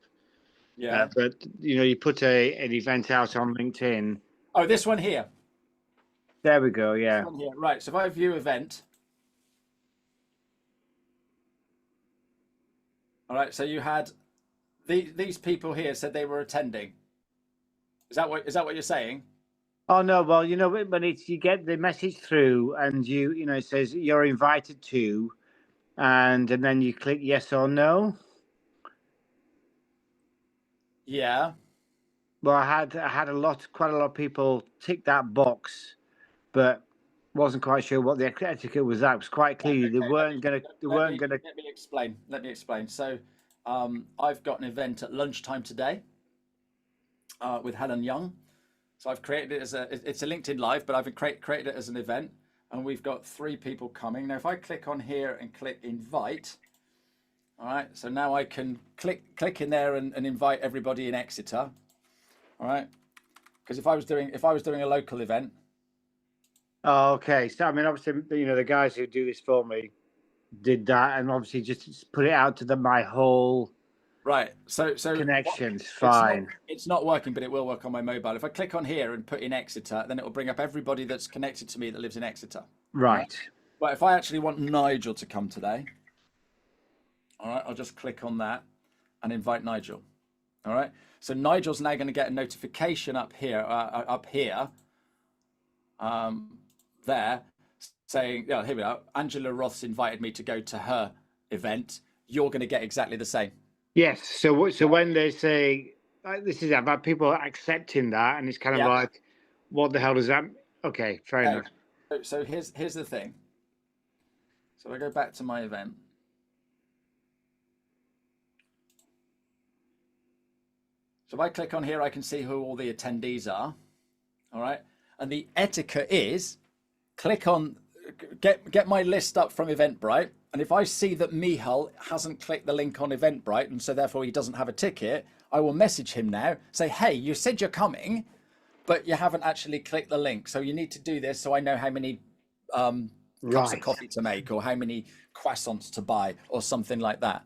Speaker 1: Yeah.
Speaker 7: But, you put an event out on LinkedIn.
Speaker 1: Oh, this one here.
Speaker 7: There we go, yeah.
Speaker 1: This one here. Right, so if I view event. All right, so you had these people here said they were attending. Is that what you're saying?
Speaker 7: Oh no, well, when you get the message through and it says you're invited to, and then you click yes or no.
Speaker 1: Yeah.
Speaker 7: Well, I had quite a lot of people tick that box, but wasn't quite sure what the etiquette was. That was quite clear.
Speaker 1: Okay,
Speaker 7: They weren't gonna.
Speaker 1: Let me explain. Let me explain. So, I've got an event at lunchtime today with Helen Young. So I've created it it's a LinkedIn Live, but I've created it as an event, and we've got 3 people coming. Now, if I click on here and click invite, all right. So now I can click in there and invite everybody in Exeter, all right. Because if I was doing a local event.
Speaker 7: Oh, okay. So I mean, obviously, the guys who do this for me did that, and obviously just put it out to my whole.
Speaker 1: Right. So
Speaker 7: connections fine.
Speaker 1: It's not working, but it will work on my mobile. If I click on here and put in Exeter, then it will bring up everybody that's connected to me that lives in Exeter.
Speaker 7: Right.
Speaker 1: But if I actually want Nigel to come today, all right, I'll just click on that and invite Nigel. All right. So Nigel's now going to get a notification up here, there, saying, yeah, here we are. Angela Roth's invited me to go to her event. You're going to get exactly the same.
Speaker 7: Yes. So when they say this is about people accepting that, and it's kind of like, what the hell does that? Okay, fair enough.
Speaker 1: So here's the thing. So I go back to my event. So if I click on here, I can see who all the attendees are. All right, and the etiquette is click on get my list up from Eventbrite. And if I see that Mihal hasn't clicked the link on Eventbrite, and so therefore he doesn't have a ticket, I will message him now, say, hey, you said you're coming, but you haven't actually clicked the link. So you need to do this so I know how many cups of coffee to make or how many croissants to buy or something like that.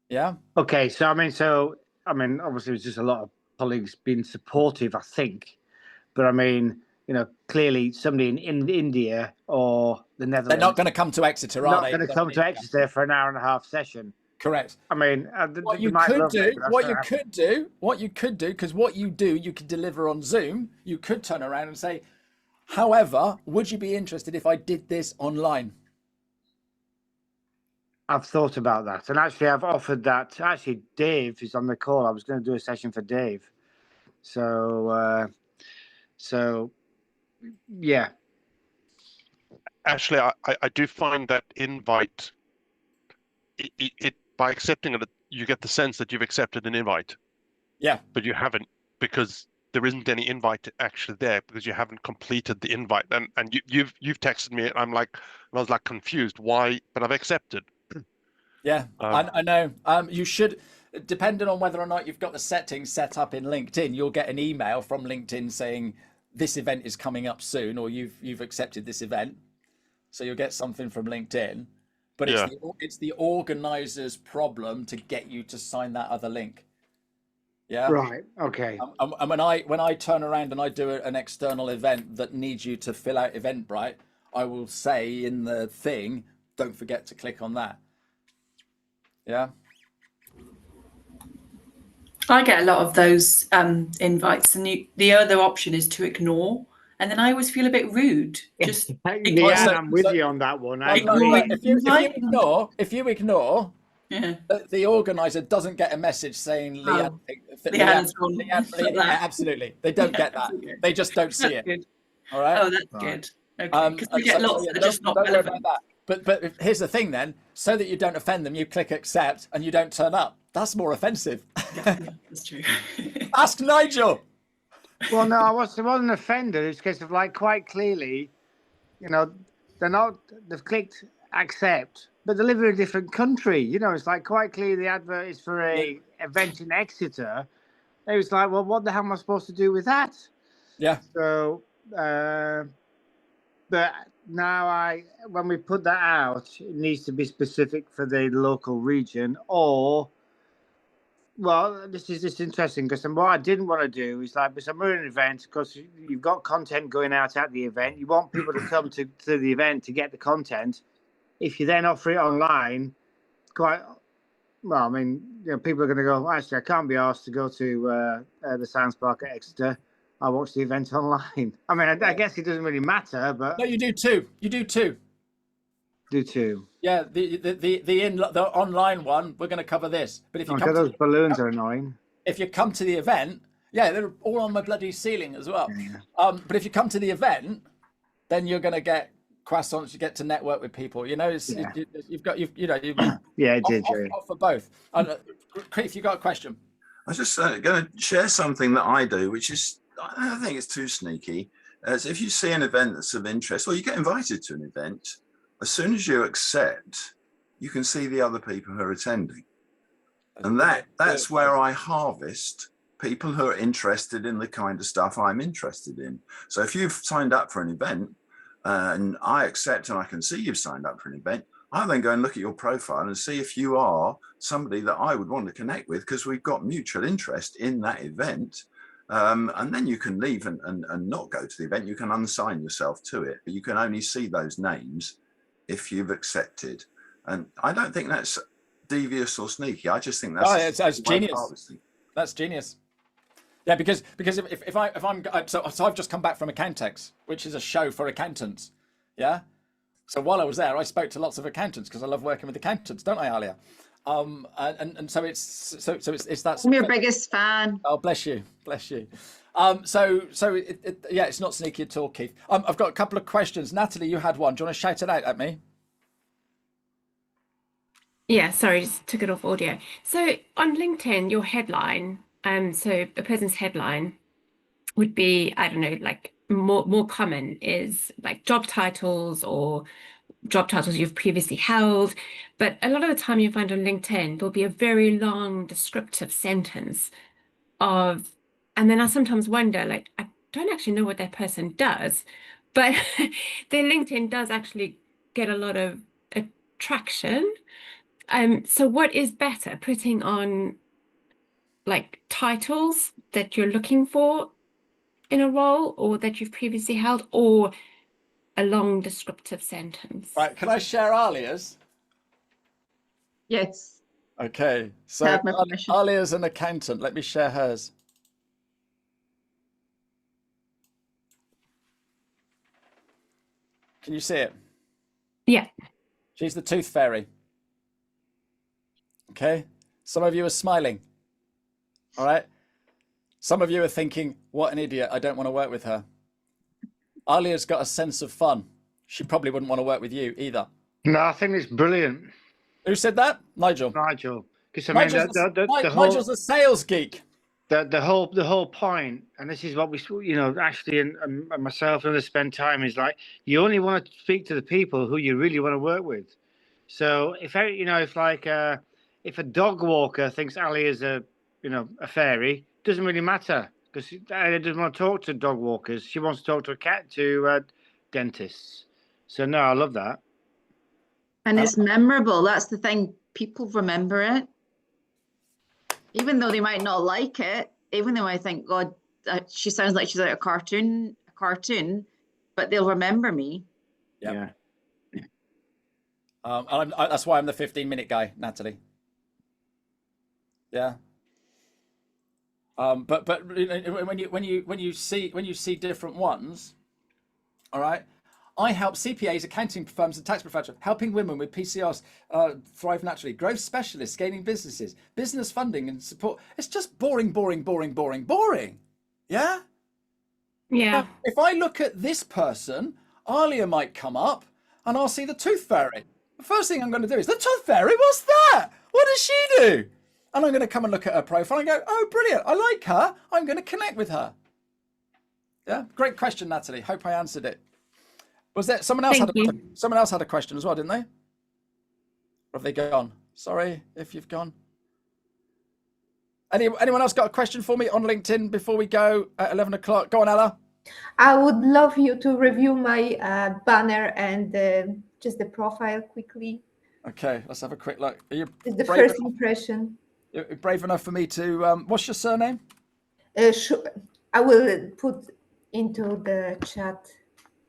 Speaker 1: Yeah?
Speaker 7: Okay, so I mean, obviously it was just a lot of colleagues being supportive, I think. But I mean, clearly somebody in India or the Netherlands.
Speaker 1: They're not going to come to Exeter, are they?
Speaker 7: Not going to come to Exeter for an hour and a half session.
Speaker 1: Correct.
Speaker 7: I mean,
Speaker 1: What
Speaker 7: they
Speaker 1: you
Speaker 7: might
Speaker 1: could
Speaker 7: love
Speaker 1: do,
Speaker 7: it, but
Speaker 1: what you could do, because what you do, you could deliver on Zoom. You could turn around and say, however, would you be interested if I did this online?
Speaker 7: I've thought about that, and actually, I've offered that. Actually, Dave is on the call. I was going to do a session for Dave, so yeah.
Speaker 8: Actually, I do find that invite. It by accepting it, you get the sense that you've accepted an invite.
Speaker 1: Yeah,
Speaker 8: but you haven't, because there isn't any invite actually there, because you haven't completed the invite. And you've texted me. I was like confused. Why? But I've accepted.
Speaker 1: yeah, I know. You should, depending on whether or not you've got the settings set up in LinkedIn, you'll get an email from LinkedIn saying this event is coming up soon, or you've accepted this event. So you'll get something from LinkedIn, but it's the organizer's problem to get you to sign that other link. Yeah.
Speaker 7: Right. Okay.
Speaker 1: And when I turn around and I do an external event that needs you to fill out Eventbrite, I will say in the thing, don't forget to click on that. Yeah.
Speaker 9: I get a lot of those invites, and the other option is to ignore, and then I always feel a bit rude. Just
Speaker 7: Leanne, I'm with you on that one. I agree.
Speaker 1: If you ignore,
Speaker 9: yeah,
Speaker 1: the organizer doesn't get a message saying Leanne.
Speaker 9: Leanne,
Speaker 1: absolutely, they don't get that.
Speaker 9: Okay.
Speaker 1: They just don't see it.
Speaker 9: Good.
Speaker 1: All right.
Speaker 9: Oh, that's good. Okay, because we get lots that are just not relevant.
Speaker 1: But here's the thing then, so that you don't offend them, you click accept and you don't turn up. That's more offensive.
Speaker 9: Yeah, that's true.
Speaker 1: Ask Nigel.
Speaker 7: Well, no, I wasn't offended. It's because of quite clearly, they've clicked accept, but they live in a different country. It's quite clear the advert is for a event in Exeter. It was like, well, what the hell am I supposed to do with that?
Speaker 1: Yeah.
Speaker 7: So, but now when we put that out, it needs to be specific for the local region, or, well, this is just interesting because what I didn't want to do is because I'm running an event, because you've got content going out at the event. You want people to come to the event to get the content. If you then offer it online, quite well. I mean, people are going to go, actually, I can't be asked to go to the Science Park at Exeter. I watch the event online. I mean, I guess it doesn't really matter, but
Speaker 1: no, you do too. You do too.
Speaker 7: Do too.
Speaker 1: Yeah, the online one, we're going to cover this. But if you come
Speaker 7: those balloons are annoying.
Speaker 1: If you come to the event, they're all on my bloody ceiling as well. Yeah. But if you come to the event, then you're going to get croissants. You get to network with people. You've got
Speaker 7: yeah, it did.
Speaker 1: For both. If you got a question,
Speaker 2: I was just going to share something that I do, which is, I don't think it's too sneaky. As if you see an event that's of interest, or you get invited to an event, as soon as you accept, you can see the other people who are attending. And that's where I harvest people who are interested in the kind of stuff I'm interested in. So if you've signed up for an event and I accept and I can see you've signed up for an event, I then go and look at your profile and see if you are somebody that I would want to connect with, because we've got mutual interest in that event. And then you can leave and not go to the event. You can unsign yourself to it, but you can only see those names if you've accepted. And I don't think that's devious or sneaky. I just think that's
Speaker 1: genius. That's genius. Yeah, because if I'm so I've just come back from Accountex, which is a show for accountants. Yeah. So while I was there, I spoke to lots of accountants because I love working with accountants, don't I, Alia? And so it's that.
Speaker 6: I'm your biggest fan.
Speaker 1: Oh, bless you. It's not sneaky at all, Keith. I've got a couple of questions. Natalie, you had one. Do you want to shout it out at me?
Speaker 10: Yeah, sorry, just took it off audio. So on LinkedIn, your headline, so a person's headline would be, I don't know, more common is job titles or job titles you've previously held. But a lot of the time you find on LinkedIn, there'll be a very long descriptive sentence and then I sometimes wonder, I don't actually know what that person does, but their LinkedIn does actually get a lot of attraction. So what is better, putting on titles that you're looking for in a role or that you've previously held, or a long descriptive sentence?
Speaker 1: Right, can I share Alia's?
Speaker 6: Yes.
Speaker 1: Okay, so
Speaker 6: Have my permission.
Speaker 1: Alia's an accountant. Let me share hers. Can you see it?
Speaker 10: Yeah.
Speaker 1: She's the tooth fairy. Okay, some of you are smiling. All right, some of you are thinking, what an idiot, I don't want to work with her. Alia's got a sense of fun. She probably wouldn't want to work with you either.
Speaker 7: No, I think it's brilliant,
Speaker 1: Who said that? Nigel.
Speaker 7: Nigel. Because I mean,
Speaker 1: Nigel's a sales geek.
Speaker 7: the whole point, and this is what we, Ashley and myself and others spend time, is like, you only want to speak to the people who you really want to work with. So if if a dog walker thinks Ali is a fairy, doesn't really matter, because she doesn't want to talk to dog walkers. She wants to talk to dentists. So no, I love that.
Speaker 6: And it's memorable. That's the thing. People remember it. Even though they might not like it, even though I think, God, she sounds like she's out of a cartoon, but they'll remember me.
Speaker 1: Yeah. That's why I'm the 15-minute guy, Natalie. Yeah. But when you see different ones, all right. I help CPAs, accounting firms, and tax professionals, helping women with PCRs thrive naturally, growth specialists, scaling businesses, business funding and support. It's just boring. Yeah?
Speaker 10: Yeah.
Speaker 1: Now, if I look at this person, Alia might come up and I'll see the tooth fairy. The first thing I'm going to do is, the tooth fairy, what's that? What does she do? And I'm going to come and look at her profile and go, oh, brilliant, I like her. I'm going to connect with her. Yeah, great question, Natalie. Hope I answered it. Was there someone else someone else had a question as well, didn't they? Or have they gone? Sorry if you've gone. Anyone else got a question for me on LinkedIn before we go at 11 o'clock? Go on, Ella.
Speaker 3: I would love you to review my banner and just the profile quickly.
Speaker 1: Okay, let's have a quick look. Are you
Speaker 3: It's the first impression.
Speaker 1: You're brave enough for me to, what's your surname?
Speaker 3: Sure. I will put into the chat.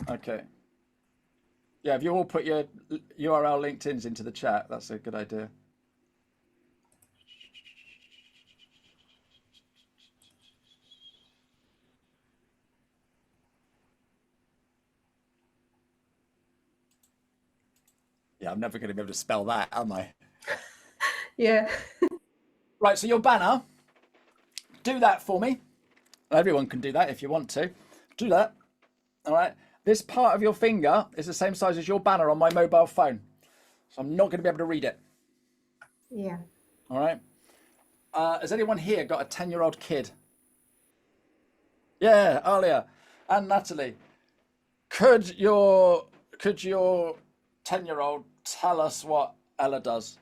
Speaker 1: Okay. Yeah, if you all put your URL LinkedIn's into the chat, that's a good idea. Yeah, I'm never going to be able to spell that, am I?
Speaker 3: Yeah.
Speaker 1: Right, so your banner, do that for me. Everyone can do that if you want to. Do that. All right. This part of your finger is the same size as your banner on my mobile phone. So I'm not going to be able to read it.
Speaker 3: Yeah.
Speaker 1: All right. Has anyone here got a 10-year-old kid? Yeah, Alia and Natalie. Could your 10-year-old tell us what Ella does?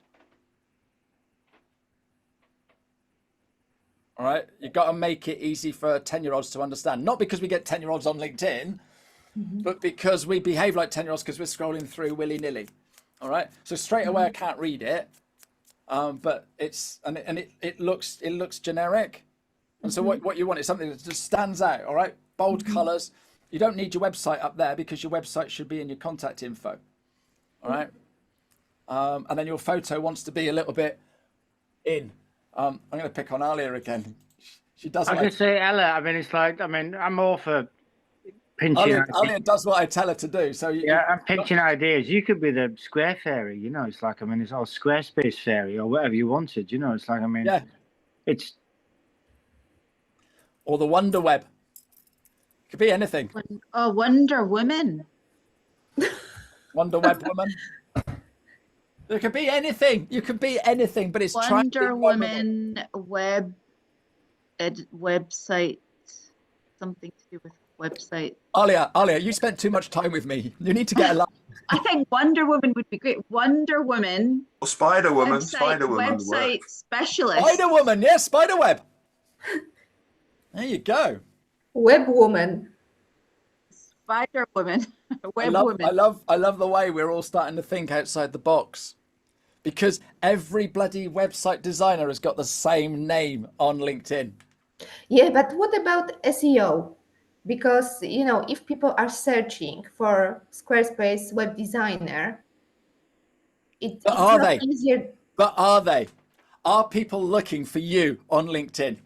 Speaker 1: All right, you've got to make it easy for 10-year-olds to understand. Not because we get 10-year-olds on LinkedIn, but because we behave like 10-year-olds because we're scrolling through willy-nilly. All right, so straight away I can't read it, but it looks generic. And so what you want is something that just stands out. All right, bold colors. You don't need your website up there because your website should be in your contact info. All right, and then your photo wants to be a little bit in. I'm going to pick on Alia again. She does.
Speaker 7: I could say Ella. I mean, it's like, I'm all for pinching.
Speaker 1: Alia does what I tell her to do. So
Speaker 7: I'm pinching ideas. You could be the square fairy. It's like, it's all Squarespace fairy or whatever you wanted. It's like, it's.
Speaker 1: Or the Wonder Web. It could be anything.
Speaker 6: Oh, Wonder Woman.
Speaker 1: Wonder Web woman. There could be anything. You could be anything, but it's
Speaker 6: Wonder Woman website, something to do with website.
Speaker 1: Alia, you spent too much time with me. You need to get a life.
Speaker 6: I think Wonder Woman would be great. Wonder Woman.
Speaker 2: Or Spider Woman.
Speaker 6: Website specialist.
Speaker 1: Spider Woman, yes, Spider Web. There you go.
Speaker 3: Web woman.
Speaker 6: Spider Woman.
Speaker 1: I love the way we're all starting to think outside the box, because every bloody website designer has got the same name on LinkedIn.
Speaker 3: Yeah, but what about SEO? because if people are searching for Squarespace web designer, it's
Speaker 1: are
Speaker 3: not
Speaker 1: they?
Speaker 3: easier.
Speaker 1: But are they? Are people looking for you on LinkedIn?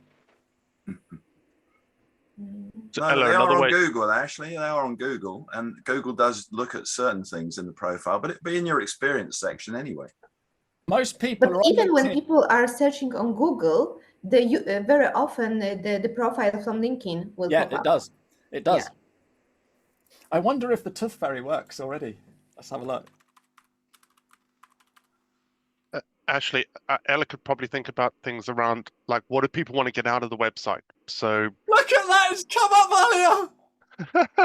Speaker 2: No,
Speaker 8: Ella,
Speaker 2: they
Speaker 8: another
Speaker 2: are on
Speaker 8: way.
Speaker 2: Google, actually. They are on Google, and Google does look at certain things in the profile, but it'd be in your experience section anyway.
Speaker 1: Most people
Speaker 3: But
Speaker 1: are on
Speaker 3: even when
Speaker 1: LinkedIn.
Speaker 3: people are searching on Google, very often the profile from LinkedIn will
Speaker 1: Yeah,
Speaker 3: pop
Speaker 1: it
Speaker 3: up.
Speaker 1: does. It does.
Speaker 3: Yeah.
Speaker 1: I wonder if the Tooth Fairy works already. Let's have a look.
Speaker 8: Actually, Ella could probably think about things around like, what do people want to get out of the website? So
Speaker 1: Look at that! It's come up earlier.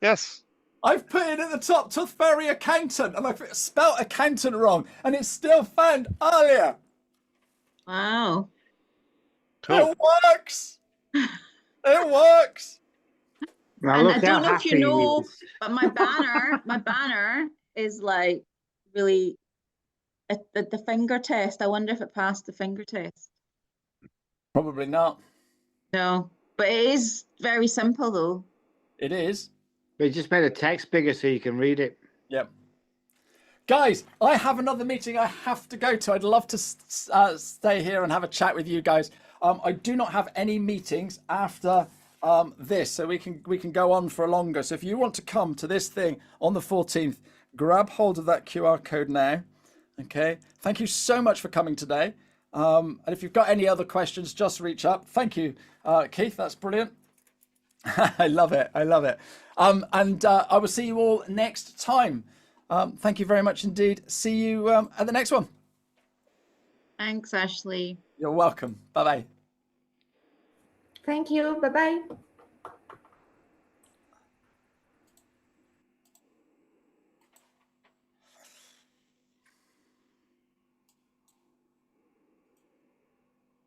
Speaker 8: yes,
Speaker 1: I've put it at the top, Tooth Fairy accountant, and I've spelt accountant wrong, and it's still found earlier.
Speaker 6: Wow.
Speaker 8: cool.
Speaker 1: It works. It works.
Speaker 7: Now
Speaker 6: And
Speaker 7: look
Speaker 6: I
Speaker 7: how
Speaker 6: don't know if you
Speaker 7: happy he
Speaker 6: know,
Speaker 7: is.
Speaker 6: but my banner is like really the finger test. I wonder if it passed the finger test.
Speaker 1: Probably not.
Speaker 6: No, but it is very simple though.
Speaker 1: It is.
Speaker 7: They just made the text bigger so you can read it.
Speaker 1: Yep. Guys, I have another meeting I have to go to. I'd love to stay here and have a chat with you guys. I do not have any meetings after this, so we can go on for longer. So if you want to come to this thing on the 14th, grab hold of that QR code now. Okay. Thank you so much for coming today. And if you've got any other questions, just reach up. Thank you, Keith. That's brilliant. I love it. I love it. And I will see you all next time. Thank you very much indeed. See you at the next one.
Speaker 6: Thanks, Ashley.
Speaker 1: You're welcome. Bye-bye.
Speaker 3: Thank you. Bye-bye.